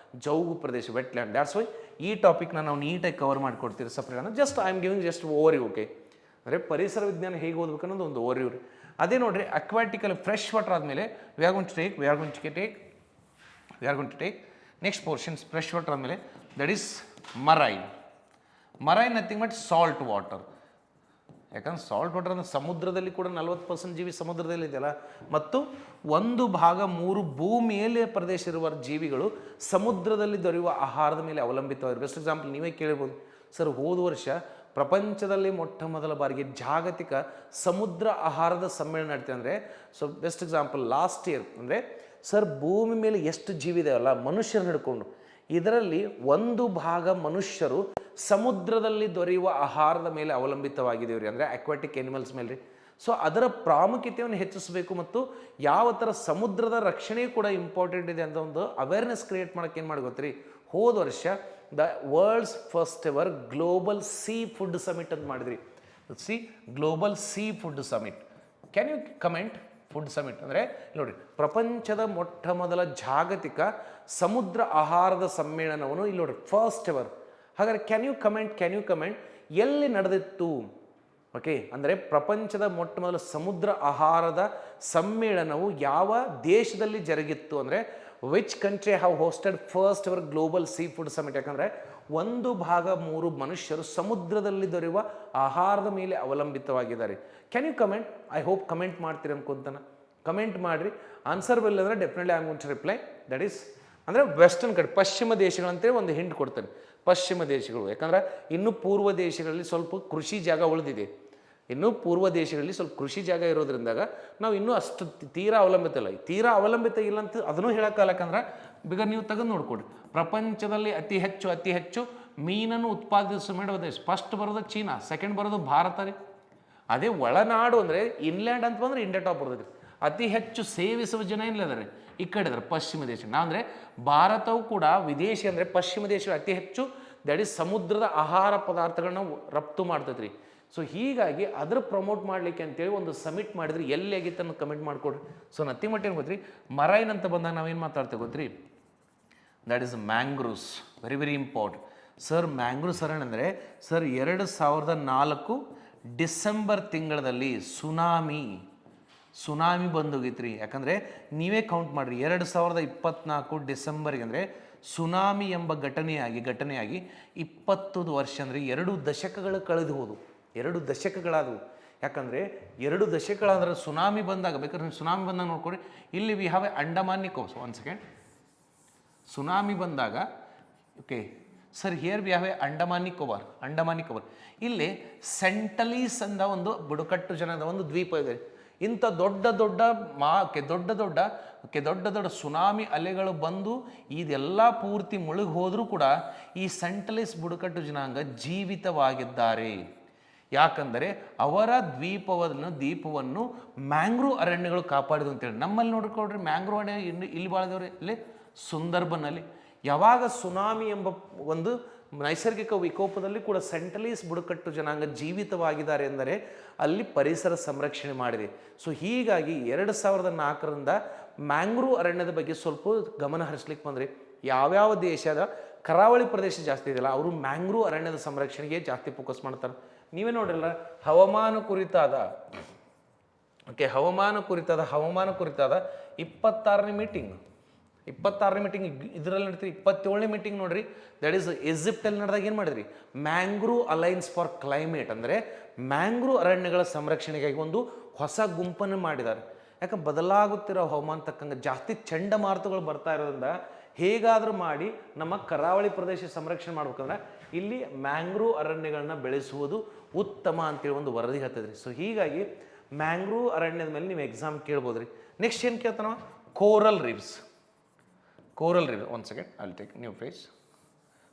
ಜೌಗು Pradesh, wetland. That's why ಈ ಟಾಪಿಕ್ನ ನಾವು ನೀಟಾಗಿ ಕವರ್ ಮಾಡಿಕೊಡ್ತೀವಿ separate. Just I am giving just over. Okay, ಅಂದರೆ ಪರಿಸರ ವಿಜ್ಞಾನ ಹೇಗೆ ಓದ್ಬೇಕು ಅನ್ನೋದು ಒಂದು ಓವರ್ ಇವ್ರಿ. ಅದೇ ನೋಡ್ರಿ, ಅಕ್ವಾಟಿಕಲ್ಲಿ ಫ್ರೆಶ್ ವಾಟರ್ ಆದಮೇಲೆ we are going to take next portions. Fresh water ಆದಮೇಲೆ that is marine. Marine nothing but salt water. ಯಾಕಂದ್ರೆ ಸಾಲ್ಟ್ ವಾಟರ್ ಅಂದರೆ ಸಮುದ್ರದಲ್ಲಿ ಕೂಡ 40% ಜೀವಿ ಸಮುದ್ರದಲ್ಲಿ ಇದೆಯಲ್ಲ, ಮತ್ತು 1/3 ಭೂಮಿಯಲ್ಲಿ ಪ್ರದೇಶ ಇರುವ ಜೀವಿಗಳು ಸಮುದ್ರದಲ್ಲಿ ದೊರೆಯುವ ಆಹಾರದ ಮೇಲೆ ಅವಲಂಬಿತವಾಗಿವೆ. ಬೆಸ್ಟ್ ಎಕ್ಸಾಂಪಲ್ ನೀವೇ ಕೇಳಿರ್ಬೋದು ಸರ್, ಹೋದ ವರ್ಷ ಪ್ರಪಂಚದಲ್ಲಿ ಮೊಟ್ಟ ಮೊದಲ ಬಾರಿಗೆ ಜಾಗತಿಕ ಸಮುದ್ರ ಆಹಾರದ ಸಮ್ಮೇಳನ ನಡೀತದೆ. ಅಂದರೆ so best example last year ಅಂದರೆ ಸರ್ ಭೂಮಿ ಮೇಲೆ ಎಷ್ಟು ಜೀವಿ ಇದೆಯಲ್ಲ ಮನುಷ್ಯರು ಹಿಡ್ಕೊಂಡು, ಇದರಲ್ಲಿ 1 ಮನುಷ್ಯರು ಸಮುದ್ರದಲ್ಲಿ ದೊರೆಯುವ ಆಹಾರದ ಮೇಲೆ ಅವಲಂಬಿತವಾಗಿದ್ದೇವೆ ರೀ. ಅಂದರೆ ಅಕ್ವಾಟಿಕ್ ಎನಿಮಲ್ಸ್ ಮೇಲೆ ರೀ. ಸೊ ಅದರ ಪ್ರಾಮುಖ್ಯತೆಯನ್ನು ಹೆಚ್ಚಿಸಬೇಕು ಮತ್ತು ಯಾವ ಥರ ಸಮುದ್ರದ ರಕ್ಷಣೆ ಕೂಡ ಇಂಪಾರ್ಟೆಂಟ್ ಇದೆ ಅಂತ ಒಂದು ಅವೇರ್ನೆಸ್ ಕ್ರಿಯೇಟ್ ಮಾಡೋಕ್ಕೆ ಏನು ಮಾಡಿ ಗೊತ್ತ್ರಿ, ಹೋದ ವರ್ಷ the world's first ever global sea food summit ಅಂತ ಮಾಡಿದ್ರಿ. Global sea food summit. Can you comment? Food summit ಅಂದರೆ ನೋಡಿ, ಪ್ರಪಂಚದ ಮೊಟ್ಟ ಮೊದಲ ಜಾಗತಿಕ ಸಮುದ್ರ ಆಹಾರದ ಸಮ್ಮೇಳನವನ್ನು ಇಲ್ಲಿ ನೋಡಿ, ಫಸ್ಟ್ ಎವರ್. ಹಾಗಾದರೆ ಕ್ಯಾನ್ ಯು ಕಮೆಂಟ್ ಎಲ್ಲಿ ನಡೆದಿತ್ತು? ಓಕೆ, ಅಂದರೆ ಪ್ರಪಂಚದ ಮೊಟ್ಟ ಮೊದಲ ಸಮುದ್ರ ಆಹಾರದ ಸಮ್ಮೇಳನವು ಯಾವ ದೇಶದಲ್ಲಿ ಜರುಗಿತ್ತು ಅಂದರೆ which country have hosted first ever global sea food summit. ಯಾಕಂದರೆ 1/3 ಮನುಷ್ಯರು ಸಮುದ್ರದಲ್ಲಿ ದೊರೆಯುವ ಆಹಾರದ ಮೇಲೆ ಅವಲಂಬಿತವಾಗಿದ್ದಾರೆ. Can you comment? I hope comment ಮಾಡ್ತೀರಿ ಅನ್ಕೊಂತಾನೆ. ಕಮೆಂಟ್ ಮಾಡಿರಿ. ಆನ್ಸರ್ ಬಿಲ್ ಅಂದರೆ definitely I am going to reply. That is ಅಂದರೆ ವೆಸ್ಟರ್ನ್ ಕಡೆ ಪಶ್ಚಿಮ ದೇಶಗಳಂತೇಳಿ ಒಂದು ಹಿಂಟ್ ಕೊಡ್ತೇನೆ. ಪಶ್ಚಿಮ ದೇಶಗಳು ಯಾಕಂದ್ರೆ ಇನ್ನೂ ಪೂರ್ವ ದೇಶಗಳಲ್ಲಿ ಸ್ವಲ್ಪ ಕೃಷಿ ಜಾಗ ಉಳಿದಿದೆ. ಇನ್ನೂ ಪೂರ್ವ ದೇಶಗಳಲ್ಲಿ ಸ್ವಲ್ಪ ಕೃಷಿ ಜಾಗ ಇರೋದ್ರಿಂದಾಗ ನಾವು ಇನ್ನೂ ಅಷ್ಟು ತೀರಾ ಅವಲಂಬಿತ ಇಲ್ಲ ಅಂತ ಅದನ್ನು ಹೇಳೋಕ್ಕಲ್ಲ. ಯಾಕಂದ್ರೆ ಈಗ ನೀವು ತೆಗೆದು ನೋಡ್ಕೊಡಿ, ಪ್ರಪಂಚದಲ್ಲಿ ಅತಿ ಹೆಚ್ಚು ಮೀನನ್ನು ಉತ್ಪಾದಿಸುವ ದೇಶ ಫಸ್ಟ್ ಬರೋದು ಚೀನಾ, ಸೆಕೆಂಡ್ ಬರೋದು ಭಾರತ ರೀ. ಅದೇ ಒಳನಾಡು ಅಂದರೆ ಇನ್ಲ್ಯಾಂಡ್ ಅಂತ ಬಂದರೆ ಇಂಡಿಯಾ ಟಾಪ್ ಬರ್ತದೆ ರೀ. ಅತಿ ಹೆಚ್ಚು ಸೇವಿಸುವ ಜನ ಇಲ್ಲದಾರೆ ಈ ಕಡೆ ಇದ್ದಾರೆ ಪಶ್ಚಿಮ ದೇಶ. ಅಂದರೆ ಭಾರತವು ಕೂಡ ವಿದೇಶಿ ಅಂದರೆ ಪಶ್ಚಿಮ ದೇಶ ಅತಿ ಹೆಚ್ಚು ದಟ್ ಈಸ್ ಸಮುದ್ರದ ಆಹಾರ ಪದಾರ್ಥಗಳನ್ನ ರಫ್ತು ಮಾಡ್ತೈತೆ ರೀ. ಸೊ ಹೀಗಾಗಿ ಅದ್ರ ಪ್ರಮೋಟ್ ಮಾಡಲಿಕ್ಕೆ ಅಂತೇಳಿ ಒಂದು ಸಮಿಟ್ ಮಾಡಿದ್ರಿ. ಎಲ್ಲಿ ಆಗಿತ್ತು ಅನ್ನೋ ಕಮೆಂಟ್ ಮಾಡಿಕೊಡ್ರಿ. ಸೊ ನಥಿಂಗ್ ಬಟ್ ಏನು ಗೊತ್ತ್ರಿ, ಮರೈನ್ ಅಂತ ಬಂದಾಗ ನಾವೇನು ಮಾತಾಡ್ತೇವೆ ಗೊತ್ತ್ರಿ, that is mangroves. Very very important sir. Mangroves ಅಂದರೆ ಸರ್ 2004 ಡಿಸೆಂಬರ್ ತಿಂಗಳಲ್ಲಿ ಸುನಾಮಿ ಬಂದೋಗಿತ್ರಿ. ಯಾಕಂದರೆ ನೀವೇ ಕೌಂಟ್ ಮಾಡಿರಿ, 2024 ಡಿಸೆಂಬರ್ಗೆ ಅಂದರೆ ಸುನಾಮಿ ಎಂಬ ಘಟನೆಯಾಗಿ 20 ವರ್ಷ ಅಂದರೆ 2 ದಶಕಗಳು ಕಳೆದು ಹೋದವು. 2 ದಶಕಗಳಾದವು. ಯಾಕಂದರೆ 2 ದಶಕಗಳಾದ್ರೆ ಸುನಾಮಿ ಬಂದಾಗ, ಬೇಕಾದ್ರೆ ಸುನಾಮಿ ಬಂದಾಗ ನೋಡ್ಕೊಡಿ, ಇಲ್ಲಿ we have a Andaman Nicobar. One second, tsunami ಬಂದಾಗ okay sir here we have a Andaman Nicobar. ಇಲ್ಲಿ ಸೆಂಟಲೀಸ್ ಅಂದ ಒಂದು ಬುಡಕಟ್ಟು ಜನದ ಒಂದು ದ್ವೀಪ ಇದೆ. ಇಂಥ ದೊಡ್ಡ ಸುನಾಮಿ ಅಲೆಗಳು ಬಂದು ಇದೆಲ್ಲ ಪೂರ್ತಿ ಮುಳುಗಿ ಹೋದರೂ ಕೂಡ ಈ ಸೆಂಟಲೀಸ್ ಬುಡಕಟ್ಟು ಜನಾಂಗ ಜೀವಿತವಾಗಿದ್ದಾರೆ. ಯಾಕಂದರೆ ಅವರ ದೀಪವನ್ನು ಮ್ಯಾಂಗ್ರೋ ಅರಣ್ಯಗಳು ಕಾಪಾಡಿದ್ವು ಅಂತೇಳಿ. ನಮ್ಮಲ್ಲಿ ನೋಡ್ಕೊಳ್ರಿ ಮ್ಯಾಂಗ್ರೋ ಅರಣ್ಯ ಇಲ್ಲಿ ಬಾಳಿದವ್ರಿ ಇಲ್ಲಿ ಸುಂದರ್ಬನಲ್ಲಿ. ಯಾವಾಗ ಸುನಾಮಿ ಎಂಬ ಒಂದು ನೈಸರ್ಗಿಕ ವಿಕೋಪದಲ್ಲಿ ಕೂಡ ಸೆಂಟಲೀಸ್ ಬುಡಕಟ್ಟು ಜನಾಂಗ ಜೀವಿತವಾಗಿದ್ದಾರೆ ಎಂದರೆ ಅಲ್ಲಿ ಪರಿಸರ ಸಂರಕ್ಷಣೆ ಮಾಡಿದೆ. ಸೊ ಹೀಗಾಗಿ 2004ರಿಂದ ಮ್ಯಾಂಗ್ರೋ ಅರಣ್ಯದ ಬಗ್ಗೆ ಸ್ವಲ್ಪ ಗಮನ ಹರಿಸ್ಲಿಕ್ಕೆ ಬಂದರೆ ಯಾವ್ಯಾವ ದೇಶದ ಕರಾವಳಿ ಪ್ರದೇಶ ಜಾಸ್ತಿ ಇದೆಯಲ್ಲ ಅವರು ಮ್ಯಾಂಗ್ರೋ ಅರಣ್ಯದ ಸಂರಕ್ಷಣೆಗೆ ಜಾಸ್ತಿ ಫೋಕಸ್ ಮಾಡ್ತಾರೆ. ನೀವೇ ನೋಡಿರಲ್ಲ ಹವಾಮಾನ ಕುರಿತಾದ 26ನೇ ಮೀಟಿಂಗ್ ಇದರಲ್ಲಿ ನಡೀತೀವಿ. 27ನೇ ಮೀಟಿಂಗ್ ನೋಡ್ರಿ, ದಟ್ ಈಸ್ ಈಜಿಪ್ಟಲ್ಲಿ ನಡೆದಾಗ ಏನು ಮಾಡಿದ್ರಿ, ಮ್ಯಾಂಗ್ರೋ ಅಲೈನ್ಸ್ ಫಾರ್ ಕ್ಲೈಮೇಟ್ ಅಂದರೆ ಮ್ಯಾಂಗ್ರೋ ಅರಣ್ಯಗಳ ಸಂರಕ್ಷಣೆಗಾಗಿ ಒಂದು ಹೊಸ ಗುಂಪನ್ನು ಮಾಡಿದ್ದಾರೆ. ಯಾಕೆ ಬದಲಾಗುತ್ತಿರೋ ಹವಾಮಾನ ತಕ್ಕಂಗೆ ಜಾಸ್ತಿ ಚಂಡಮಾರುತಗಳು ಬರ್ತಾ ಇರೋದ್ರಿಂದ ಹೇಗಾದರೂ ಮಾಡಿ ನಮ್ಮ ಕರಾವಳಿ ಪ್ರದೇಶ ಸಂರಕ್ಷಣೆ ಮಾಡ್ಬೇಕಂದ್ರೆ ಇಲ್ಲಿ ಮ್ಯಾಂಗ್ರೋ ಅರಣ್ಯಗಳನ್ನ ಬೆಳೆಸುವುದು ಉತ್ತಮ ಅಂತೇಳಿ ಒಂದು ವರದಿ ಹೇಳ್ತದ್ರಿ. ಸೊ ಹೀಗಾಗಿ ಮ್ಯಾಂಗ್ರೋ ಅರಣ್ಯದ ಮೇಲೆ ನೀವು ಎಕ್ಸಾಮ್ ಕೇಳ್ಬೋದು ರೀ. ನೆಕ್ಸ್ಟ್ ಏನು ಕೇಳ್ತಾನವ, coral reefs. One second, I will take new page.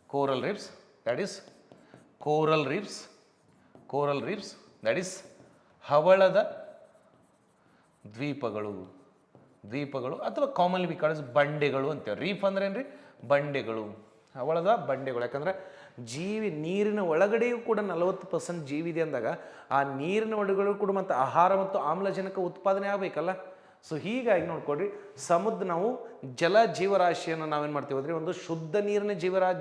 Coral reefs that is that is ಹವಳದ ದ್ವೀಪಗಳು ಅಥವಾ ಕಾಮನ್ಲಿ ವಿ ಕಾಲ್ಸ್ ಬಂಡೆಗಳು ಅಂತೇವೆ. ರೀಫ್ ಅಂದ್ರೆ ಏನ್ರಿ, ಬಂಡೆಗಳು, ಹವಳದ ಬಂಡೆಗಳು. ಯಾಕಂದ್ರೆ ನೀರಿನ ಒಳಗಡೆಯೂ ಕೂಡ 40% ಜೀವಿ ಇದೆ ಅಂದಾಗ ಆ ನೀರಿನ ಒಳಗಡೆ ಕೂಡ ಮತ್ತು ಆಹಾರ ಮತ್ತು ಆಮ್ಲಜನಕ ಉತ್ಪಾದನೆ ಆಗಬೇಕಲ್ಲ. ಸೊ ಹೀಗಾಗಿ ನೋಡ್ಕೊಡ್ರಿ, ನಾವು ಜಲ ಜೀವರಾಶಿಯನ್ನು ನಾವೇನು ಮಾಡ್ತೀವಿ ಅಂದರೆ ಒಂದು ಶುದ್ಧ ನೀರಿನ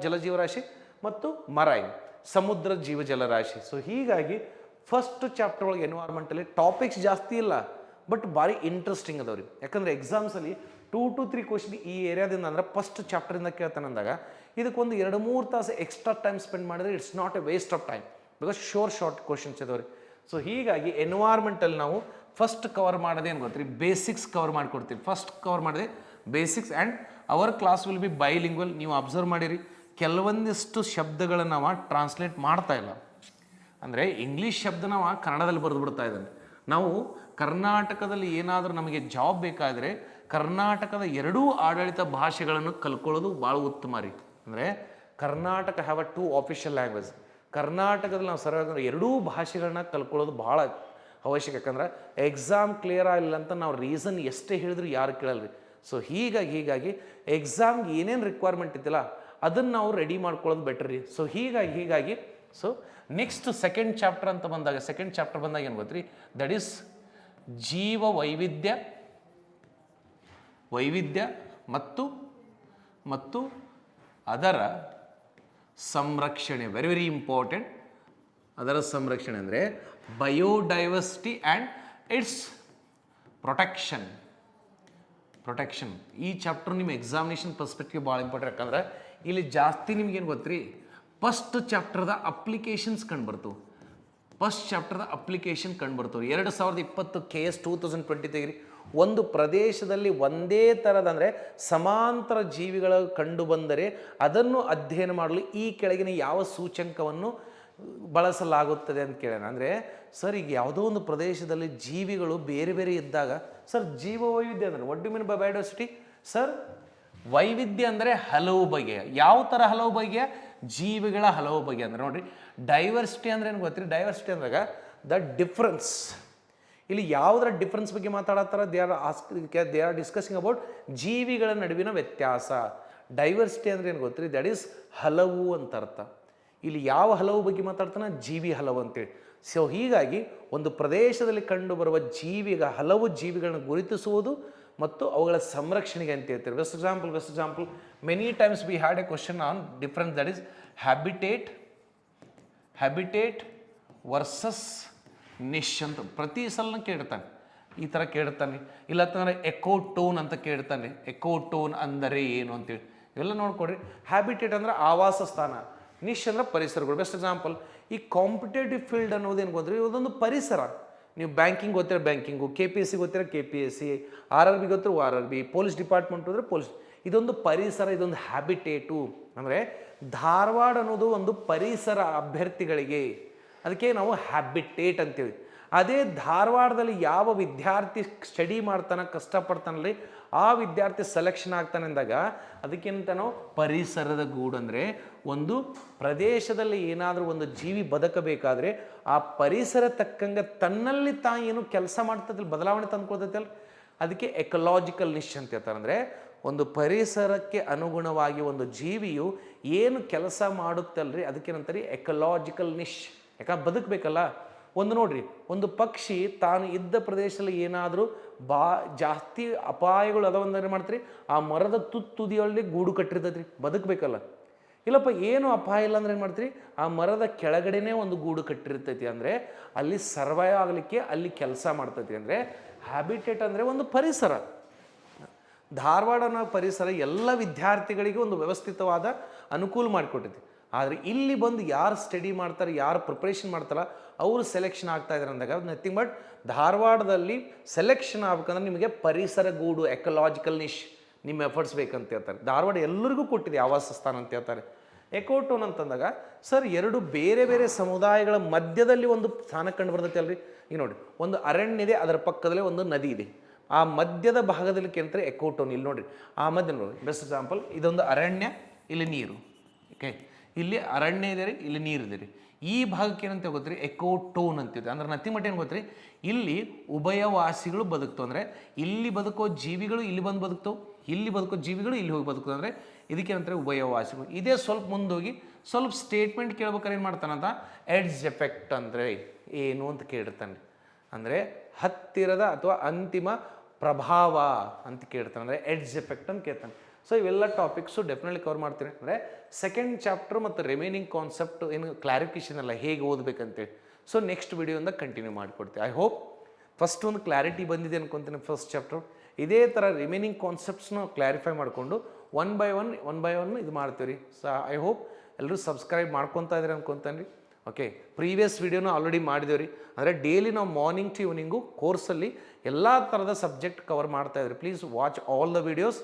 ಜಲ ಜೀವರಾಶಿ ಮತ್ತು ಮರೈನ್ ಸಮುದ್ರ ಜಲರಾಶಿ. ಸೊ ಹೀಗಾಗಿ ಫಸ್ಟ್ ಚಾಪ್ಟರ್ ಒಳಗೆ ಎನ್ವೈರ್ಮೆಂಟಲ್ಲಿ ಟಾಪಿಕ್ಸ್ ಜಾಸ್ತಿ ಇಲ್ಲ, ಬಟ್ ಭಾರಿ ಇಂಟ್ರೆಸ್ಟಿಂಗ್ ಅದಾವ್ರಿ. ಯಾಕಂದರೆ ಎಕ್ಸಾಮ್ಸಲ್ಲಿ 2 to 3 ಕ್ವಶನ್ ಈ ಏರಿಯಾದಿಂದ ಅಂದ್ರೆ ಫಸ್ಟ್ ಚಾಪ್ಟರಿಂದ ಕೇಳ್ತಾನೆ ಅಂದಾಗ ಇದಕ್ಕೊಂದು 2-3 ತಾಸು ಎಕ್ಸ್ಟ್ರಾ ಟೈಮ್ ಸ್ಪೆಂಡ್ ಮಾಡಿದ್ರೆ it's not A waste of time, because short questions ಇದಾವ್ರಿ. ಸೊ ಹೀಗಾಗಿ ಎನ್ವೈರ್ಮೆಂಟಲ್ಲಿ ನಾವು ಫಸ್ಟ್ ಕವರ್ ಮಾಡೋದೇ ಏನು ಗೊತ್ತ್ರಿ, ಬೇಸಿಕ್ಸ್ ಕವರ್ ಮಾಡಿಕೊಡ್ತೀವಿ. ಫಸ್ಟ್ ಕವರ್ ಮಾಡಿದೆ basics and our class will be bilingual. ನೀವು ಅಬ್ಸರ್ವ್ ಮಾಡಿರಿ, ಕೆಲವೊಂದಿಷ್ಟು ಶಬ್ದಗಳನ್ನು ನಾವು ಟ್ರಾನ್ಸ್ಲೇಟ್ ಮಾಡ್ತಾ ಇಲ್ಲ. ಅಂದರೆ ಇಂಗ್ಲೀಷ್ ಶಬ್ದ ನಾವು ಕನ್ನಡದಲ್ಲಿ ಬರೆದು ಬಿಡ್ತಾ ಇದ್ದಾನೆ. ನಾವು ಕರ್ನಾಟಕದಲ್ಲಿ ಏನಾದರೂ ನಮಗೆ ಜಾಬ್ ಬೇಕಾದರೆ ಕರ್ನಾಟಕದ 2 ಆಡಳಿತ ಭಾಷೆಗಳನ್ನು ಕಲ್ಕೊಳ್ಳೋದು ಭಾಳ ಉತ್ತಮ ರೀ. ಅಂದರೆ Karnataka have a 2 official language. ಕರ್ನಾಟಕದಲ್ಲಿ ನಾವು ಸರಿಯಾಗಿ 2 ಭಾಷೆಗಳನ್ನ ಕಲ್ಕೊಳ್ಳೋದು ಭಾಳ ಅವಶ್ಯಕ. ಯಾಕಂದ್ರೆ ಎಕ್ಸಾಮ್ ಕ್ಲಿಯರ್ ಆಗಿಲ್ಲ ಅಂತ ನಾವು ರೀಸನ್ ಎಷ್ಟೇ ಹೇಳಿದ್ರು ಯಾರು ಕೇಳಲ್ರಿ. ಸೊ ಹೀಗಾಗಿ ಎಕ್ಸಾಮ್ಗೆ ಏನೇನು ರಿಕ್ವೈರ್ಮೆಂಟ್ ಇದ್ದಿಲ್ಲ ಅದನ್ನು ನಾವು ರೆಡಿ ಮಾಡ್ಕೊಳ್ಳೋದು ಬೆಟರ್ ರೀ. ಸೊ ಹೀಗಾಗಿ ಸೊ ನೆಕ್ಸ್ಟ್ ಸೆಕೆಂಡ್ ಚಾಪ್ಟರ್ ಬಂದಾಗ ಏನು ಗೊತ್ತ್ರಿ, ದಟ್ ಈಸ್ ಜೀವ ವೈವಿಧ್ಯ ಮತ್ತು ಅದರ ಸಂರಕ್ಷಣೆ. Very important. ಅದರ ಸಂರಕ್ಷಣೆ ಅಂದರೆ ಬಯೋಡೈವರ್ಸಿಟಿ ಆ್ಯಂಡ್ ಇಟ್ಸ್ ಪ್ರೊಟೆಕ್ಷನ್. ಈ ಚಾಪ್ಟರ್ ನಿಮ್ಮ ಎಕ್ಸಾಮಿನೇಷನ್ ಪರ್ಸ್ಪೆಕ್ಟಿವ್ ಭಾಳ ಇಂಪಾರ್ಟೆಂಟ್. ಯಾಕಂದ್ರೆ ಇಲ್ಲಿ ಜಾಸ್ತಿ ನಿಮ್ಗೇನು ಗೊತ್ತ್ರಿ, ಫಸ್ಟ್ ಚಾಪ್ಟರ್ದ ಅಪ್ಲಿಕೇಶನ್ಸ್ ಕಂಡುಬರ್ತವೆ. 2020 KS 2020 ತೆಗಿರಿ. ಒಂದು ಪ್ರದೇಶದಲ್ಲಿ ಒಂದೇ ಥರದ ಅಂದರೆ ಸಮಾಂತರ ಜೀವಿಗಳು ಕಂಡು ಬಂದರೆ ಅದನ್ನು ಅಧ್ಯಯನ ಮಾಡಲು ಈ ಕೆಳಗಿನ ಯಾವ ಸೂಚ್ಯಂಕವನ್ನು ಬಳಸಲಾಗುತ್ತದೆ ಅಂತ ಕೇಳೋಣ. ಅಂದರೆ ಸರ್, ಈಗ ಯಾವುದೋ ಒಂದು ಪ್ರದೇಶದಲ್ಲಿ ಜೀವಿಗಳು ಬೇರೆ ಇದ್ದಾಗ ಸರ್ ಜೀವ ವೈವಿಧ್ಯ ಅಂದರೆ what do mean by biodiversity? Sir, ವೈವಿಧ್ಯ ಅಂದರೆ ಹಲವು ಬಗೆಯ. ಯಾವ ಥರ ಹಲವು ಬಗೆಯ? ಜೀವಿಗಳ ಹಲವು ಬಗೆಯ. ಅಂದರೆ ನೋಡಿರಿ, ಡೈವರ್ಸಿಟಿ ಅಂದರೆ ಏನು ಗೊತ್ತ್ರಿ? ಡೈವರ್ಸಿಟಿ ಅಂದಾಗ ದ ಡಿಫ್ರೆನ್ಸ್. ಇಲ್ಲಿ ಯಾವುದರ ಡಿಫ್ರೆನ್ಸ್ ಬಗ್ಗೆ ಮಾತಾಡತ್ತಾರ? ದೇ ಆರ್ ಡಿಸ್ಕಸಿಂಗ್ ಅಬೌಟ್ ಜೀವಿಗಳ ನಡುವಿನ ವ್ಯತ್ಯಾಸ. ಡೈವರ್ಸಿಟಿ ಅಂದರೆ ಏನು ಗೊತ್ತ್ರಿ? ದಟ್ ಈಸ್ ಹಲವು ಅಂತ ಅರ್ಥ. ಇಲ್ಲಿ ಯಾವ ಹಲವು ಬಗ್ಗೆ ಮಾತಾಡ್ತಾನೆ? ಜೀವಿ ಹಲವು ಅಂತೇಳಿ. ಸೊ ಹೀಗಾಗಿ ಒಂದು ಪ್ರದೇಶದಲ್ಲಿ ಕಂಡುಬರುವ ಹಲವು ಜೀವಿಗಳನ್ನ ಗುರುತಿಸುವುದು ಮತ್ತು ಅವುಗಳ ಸಂರಕ್ಷಣೆಗೆ ಅಂತ ಹೇಳ್ತಾರೆ. Best example many times we had a question on difference, that is habitat versus niche ಅಂತ ಪ್ರತಿ ಸಲ ಕೇಳ್ತಾನೆ. ಈ ಥರ ಕೇಳ್ತಾನೆ. ಇಲ್ಲತ್ತಂದರೆ ಎಕೋಟೋನ್ ಅಂತ ಕೇಳ್ತಾನೆ. ಎಕೋಟೋನ್ ಅಂದರೆ ಏನು ಅಂತೇಳಿ ಇವೆಲ್ಲ ನೋಡ್ಕೊಡ್ರಿ. ಹ್ಯಾಬಿಟೇಟ್ ಅಂದರೆ ಆವಾಸ ಸ್ಥಾನ, ನಿಶ್ ಅಂದರೆ ಪರಿಸರಗಳು. ಬೆಸ್ಟ್ ಎಕ್ಸಾಂಪಲ್, ಈ ಕಾಂಪಿಟೇಟಿವ್ ಫೀಲ್ಡ್ ಅನ್ನೋದೇನು ಗೊತ್ತ್ರಿ? ಇದೊಂದು ಪರಿಸರ. ನೀವು ಬ್ಯಾಂಕಿಂಗ್ ಗೊತ್ತಿರೋ ಬ್ಯಾಂಕಿಂಗು, KPSC ಗೊತ್ತಿರೋ KPSC, RRB ಗೊತ್ತಿರೋ RRB, ಪೊಲೀಸ್ ಡಿಪಾರ್ಟ್ಮೆಂಟ್ ಹೋದರೆ ಪೊಲೀಸ್. ಇದೊಂದು ಪರಿಸರ, ಇದೊಂದು ಹ್ಯಾಬಿಟೇಟು. ಅಂದರೆ ಧಾರವಾಡ ಅನ್ನೋದು ಒಂದು ಪರಿಸರ ಅಭ್ಯರ್ಥಿಗಳಿಗೆ, ಅದಕ್ಕೆ ನಾವು ಹ್ಯಾಬಿಟೇಟ್ ಅಂತೀವಿ. ಅದೇ ಧಾರವಾಡದಲ್ಲಿ ಯಾವ ವಿದ್ಯಾರ್ಥಿ ಸ್ಟಡಿ ಮಾಡ್ತಾನೆ, ಕಷ್ಟಪಡ್ತಾನಲ್ಲಿ ಆ ವಿದ್ಯಾರ್ಥಿ ಸೆಲೆಕ್ಷನ್ ಆಗ್ತಾನೆ ಅಂದಾಗ ಅದಕ್ಕಿಂತ ನಾವು ಪರಿಸರದ ಗೂಡು ಅಂದರೆ ಒಂದು ಪ್ರದೇಶದಲ್ಲಿ ಏನಾದರೂ ಒಂದು ಜೀವಿ ಬದುಕಬೇಕಾದ್ರೆ ಆ ಪರಿಸರ ತಕ್ಕಂಗೆ ತನ್ನಲ್ಲಿ ಏನು ಕೆಲಸ ಮಾಡ್ತದಲ್ಲ, ಬದಲಾವಣೆ ತಂದ್ಕೊಳ್ತೈತಲ್ಲ, ಅದಕ್ಕೆ ಎಕಲಾಜಿಕಲ್ ನಿಶ್ ಅಂತ ಹೇಳ್ತಾರೆ. ಅಂದರೆ ಒಂದು ಪರಿಸರಕ್ಕೆ ಅನುಗುಣವಾಗಿ ಒಂದು ಜೀವಿಯು ಏನು ಕೆಲಸ ಮಾಡುತ್ತಲ್ರಿ ಅದಕ್ಕೇನಂತಾರೆ ಎಕಲಾಜಿಕಲ್ ನಿಶ್. ಯಾಕಂದ್ರೆ ಬದುಕಬೇಕಲ್ಲ. ಒಂದು ನೋಡ್ರಿ, ಒಂದು ಪಕ್ಷಿ ತಾನು ಇದ್ದ ಪ್ರದೇಶದಲ್ಲಿ ಏನಾದರೂ ಜಾಸ್ತಿ ಅಪಾಯಗಳು ಅದಾವಂದ್ರೆ ಮಾಡ್ತೀರಿ, ಆ ಮರದ ತುದಿಯಲ್ಲಿ ಗೂಡು ಕಟ್ಟಿರ್ತೈತ್ರಿ, ಬದುಕಬೇಕಲ್ಲ. ಇಲ್ಲಪ್ಪ ಏನು ಅಪಾಯ ಇಲ್ಲ ಅಂದ್ರೆ ಏನು ಮಾಡ್ತೀರಿ, ಆ ಮರದ ಕೆಳಗಡೆನೇ ಒಂದು ಗೂಡು ಕಟ್ಟಿರ್ತೈತಿ, ಅಂದರೆ ಅಲ್ಲಿ ಸರ್ವೈವ್ ಆಗಲಿಕ್ಕೆ ಅಲ್ಲಿ ಕೆಲಸ ಮಾಡ್ತೈತಿ. ಅಂದರೆ ಹ್ಯಾಬಿಟೇಟ್ ಅಂದರೆ ಒಂದು ಪರಿಸರ. ಧಾರವಾಡನ ಪರಿಸರ ಎಲ್ಲ ವಿದ್ಯಾರ್ಥಿಗಳಿಗೆ ಒಂದು ವ್ಯವಸ್ಥಿತವಾದ ಅನುಕೂಲ ಮಾಡಿಕೊಟ್ಟೈತಿ. ಆದರೆ ಇಲ್ಲಿ ಬಂದು ಯಾರು ಸ್ಟಡಿ ಮಾಡ್ತಾರೆ, ಯಾರು ಪ್ರಿಪ್ರೇಷನ್ ಮಾಡ್ತಾರಲ್ಲ ಅವರು ಸೆಲೆಕ್ಷನ್ ಆಗ್ತಾ ಇದ್ದಾರೆ ಅಂದಾಗ ನಥಿಂಗ್ ಬಟ್ ಧಾರವಾಡದಲ್ಲಿ ಸೆಲೆಕ್ಷನ್ ಆಗ್ಬೇಕಂದ್ರೆ ನಿಮಗೆ ಪರಿಸರ ಗೂಡು, ಎಕಲಾಜಿಕಲ್ ನಿಶ್, ನಿಮ್ಮ ಎಫರ್ಟ್ಸ್ ಬೇಕಂತ ಹೇಳ್ತಾರೆ. ಧಾರವಾಡ ಎಲ್ಲರಿಗೂ ಕೊಟ್ಟಿದೆ ಆವಾಸ ಸ್ಥಾನ ಅಂತ ಹೇಳ್ತಾರೆ. ಎಕೋಟೋನ್ ಅಂತಂದಾಗ ಸರ್ ಎರಡು ಬೇರೆ ಬೇರೆ ಸಮುದಾಯಗಳ ಮಧ್ಯದಲ್ಲಿ ಒಂದು ಸ್ಥಾನ ಕಂಡು ಬರ್ತೈತೆ ಅಲ್ರಿ. ಈಗ ನೋಡಿ, ಒಂದು ಅರಣ್ಯ ಇದೆ, ಅದರ ಪಕ್ಕದಲ್ಲೇ ಒಂದು ನದಿ ಇದೆ, ಆ ಮಧ್ಯದ ಭಾಗದಲ್ಲಿ ಕೇಳ್ತಾರೆ ಎಕೋಟೋನ್. ಇಲ್ಲಿ ನೋಡಿರಿ, ಆ ಮಧ್ಯ ನೋಡಿ, ಬೆಸ್ಟ್ ಎಕ್ಸಾಂಪಲ್, ಇದೊಂದು ಅರಣ್ಯ, ಇಲ್ಲಿ ನೀರು. ಓಕೆ, ಇಲ್ಲಿ ಅರಣ್ಯ ಇದೆ ರೀ, ಇಲ್ಲಿ ನೀರು ಇದೆ ರೀ. ಈ ಭಾಗಕ್ಕೆ ಏನಂತ ಗೊತ್ತ್ರಿ, ಎಕೋಟೋನ್ ಅಂತಿದೆ. ಅಂದ್ರೆ ನಥಿಂಗ್ ಏನು ಗೊತ್ತ್ರಿ, ಇಲ್ಲಿ ಉಭಯವಾಸಿಗಳು ಬದುಕ್ತವೆ. ಅಂದರೆ ಇಲ್ಲಿ ಬದುಕೋ ಜೀವಿಗಳು ಇಲ್ಲಿ ಬಂದು ಬದುಕ್ತವೆ, ಇಲ್ಲಿ ಬದುಕೋ ಜೀವಿಗಳು ಇಲ್ಲಿ ಹೋಗಿ ಬದುಕ್ತವೆ. ಅಂದರೆ ಇದಕ್ಕೆ ಏನಂತಾರೆ ಉಭಯವಾಸಿಗಳು. ಇದೇ ಸ್ವಲ್ಪ ಮುಂದೋಗಿ ಸ್ವಲ್ಪ ಸ್ಟೇಟ್ಮೆಂಟ್ ಕೇಳ್ಬೇಕಾದ್ರೆ ಏನು ಮಾಡ್ತಾನಂತ, ಎಡ್ಜ್ ಎಫೆಕ್ಟ್ ಅಂದರೆ ಏನು ಅಂತ ಕೇಳಿರ್ತಾನೆ. ಅಂದರೆ ಹತ್ತಿರದ ಅಥವಾ ಅಂತಿಮ ಪ್ರಭಾವ ಅಂತ ಕೇಳ್ತಾನೆ, ಅಂದರೆ ಎಡ್ಜ್ ಎಫೆಕ್ಟ್ ಅಂತ ಕೇಳ್ತಾನೆ. ಸೊ ಇವೆಲ್ಲ ಟಾಪಿಕ್ಸು ಡೆಫಿನೆಟ್ಲಿ ಕವರ್ ಮಾಡ್ತೀನಿ. ಅಂದರೆ ಸೆಕೆಂಡ್ ಚಾಪ್ಟರ್ ಮತ್ತು ರಿಮೈನಿಂಗ್ ಕಾನ್ಸೆಪ್ಟ್ ಏನು ಕ್ಲಾರಿಫಿಕೇಷನ್ ಎಲ್ಲ ಹೇಗೆ ಓದಬೇಕಂತೇಳಿ ಸೊ ನೆಕ್ಸ್ಟ್ ವಿಡಿಯೋಯಿಂದ ಕಂಟಿನ್ಯೂ ಮಾಡಿಕೊಡ್ತೀವಿ. ಐ ಹೋಪ್ ಫಸ್ಟ್ ಒಂದು ಕ್ಲಾರಿಟಿ ಬಂದಿದೆ ಅನ್ಕೊತೀನಿ ಫಸ್ಟ್ ಚಾಪ್ಟರ್. ಇದೇ ಥರ ರಿಮೈನಿಂಗ್ ಕಾನ್ಸೆಪ್ಟ್ಸ್ನ ಕ್ಲಾರಿಫೈ ಮಾಡಿಕೊಂಡು ಒನ್ ಬೈ ಒನ್ ಇದು ಮಾಡ್ತೀವಿ ರೀ. ಸೊ ಐ ಹೋಪ್ ಎಲ್ಲರೂ ಸಬ್ಸ್ಕ್ರೈಬ್ ಮಾಡ್ಕೊತಾ ಇದ್ದೀರಿ ಅನ್ಕೊತಾನೆ ರೀ. ಓಕೆ, ಪ್ರೀವಿಯಸ್ ವೀಡಿಯೋನ ಆಲ್ರೆಡಿ ಮಾಡಿದೇವೆ ರೀ. ಅಂದರೆ ಡೈಲಿ ನಾವು ಮಾರ್ನಿಂಗ್ ಟು ಈವ್ನಿಂಗು ಕೋರ್ಸಲ್ಲಿ ಎಲ್ಲ ಥರದ ಸಬ್ಜೆಕ್ಟ್ ಕವರ್ ಮಾಡ್ತಾಯಿದ್ರಿ. Please watch all the videos.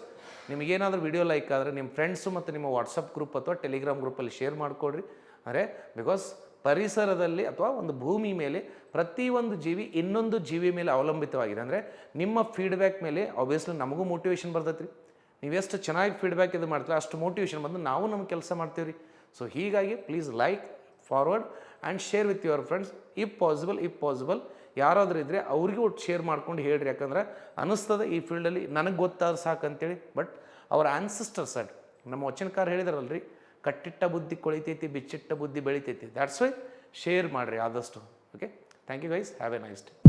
ನಿಮಗೇನಾದರೂ ವಿಡಿಯೋ ಲೈಕ್ ಆದರೆ ನಿಮ್ಮ ಫ್ರೆಂಡ್ಸು ಮತ್ತು ನಿಮ್ಮ ವಾಟ್ಸಪ್ ಗ್ರೂಪ್ ಅಥವಾ ಟೆಲಿಗ್ರಾಮ್ ಗ್ರೂಪಲ್ಲಿ ಶೇರ್ ಮಾಡಿಕೊಡ್ರಿ. ಅಂದರೆ ಬಿಕಾಸ್ ಪರಿಸರದಲ್ಲಿ ಅಥವಾ ಒಂದು ಭೂಮಿ ಮೇಲೆ ಪ್ರತಿಯೊಂದು ಜೀವಿ ಇನ್ನೊಂದು ಜೀವಿ ಮೇಲೆ ಅವಲಂಬಿತವಾಗಿದೆ. ಅಂದರೆ ನಿಮ್ಮ ಫೀಡ್ಬ್ಯಾಕ್ ಮೇಲೆ ಆಬ್ವಿಯಸ್ಲಿ ನಮಗೂ ಮೋಟಿವೇಶನ್ ಬರ್ತೈತೆ ರೀ. ನೀವೆಷ್ಟು ಚೆನ್ನಾಗಿ ಫೀಡ್ಬ್ಯಾಕ್ ಇದು ಮಾಡ್ತೀರ ಅಷ್ಟು ಮೋಟಿವೇಶನ್ ಬಂದು ನಾವು ನಮ್ಮ ಕೆಲಸ ಮಾಡ್ತೀವಿ ರೀ. ಸೊ ಹೀಗಾಗಿ please like, forward and share with your friends. If possible ಯಾರಾದರೂ ಇದ್ದರೆ ಅವ್ರಿಗೂ ಶೇರ್ ಮಾಡ್ಕೊಂಡು ಹೇಳ್ರಿ. ಯಾಕಂದ್ರೆ ಅನ್ನಿಸ್ತದೆ ಈ ಫೀಲ್ಡಲ್ಲಿ ನನಗೆ ಗೊತ್ತಾದ ಸಾಕಂತೇಳಿ. ಬಟ್ ಅವರ ಆನ್ಸಿಸ್ಟರ್ಸ್ ಅಟ್ ನಮ್ಮ ವಚನಕಾರ ಹೇಳಿದಾರಲ್ರಿ, ಕಟ್ಟಿಟ್ಟ ಬುದ್ಧಿ ಕೊಳಿತೈತಿ, ಬಿಚ್ಚಿಟ್ಟ ಬುದ್ಧಿ ಬೆಳಿತೈತಿ. ದ್ಯಾಟ್ಸ್ ವೈ ಶೇರ್ ಮಾಡಿರಿ ಆದಷ್ಟು. Okay, thank you guys, have a nice day.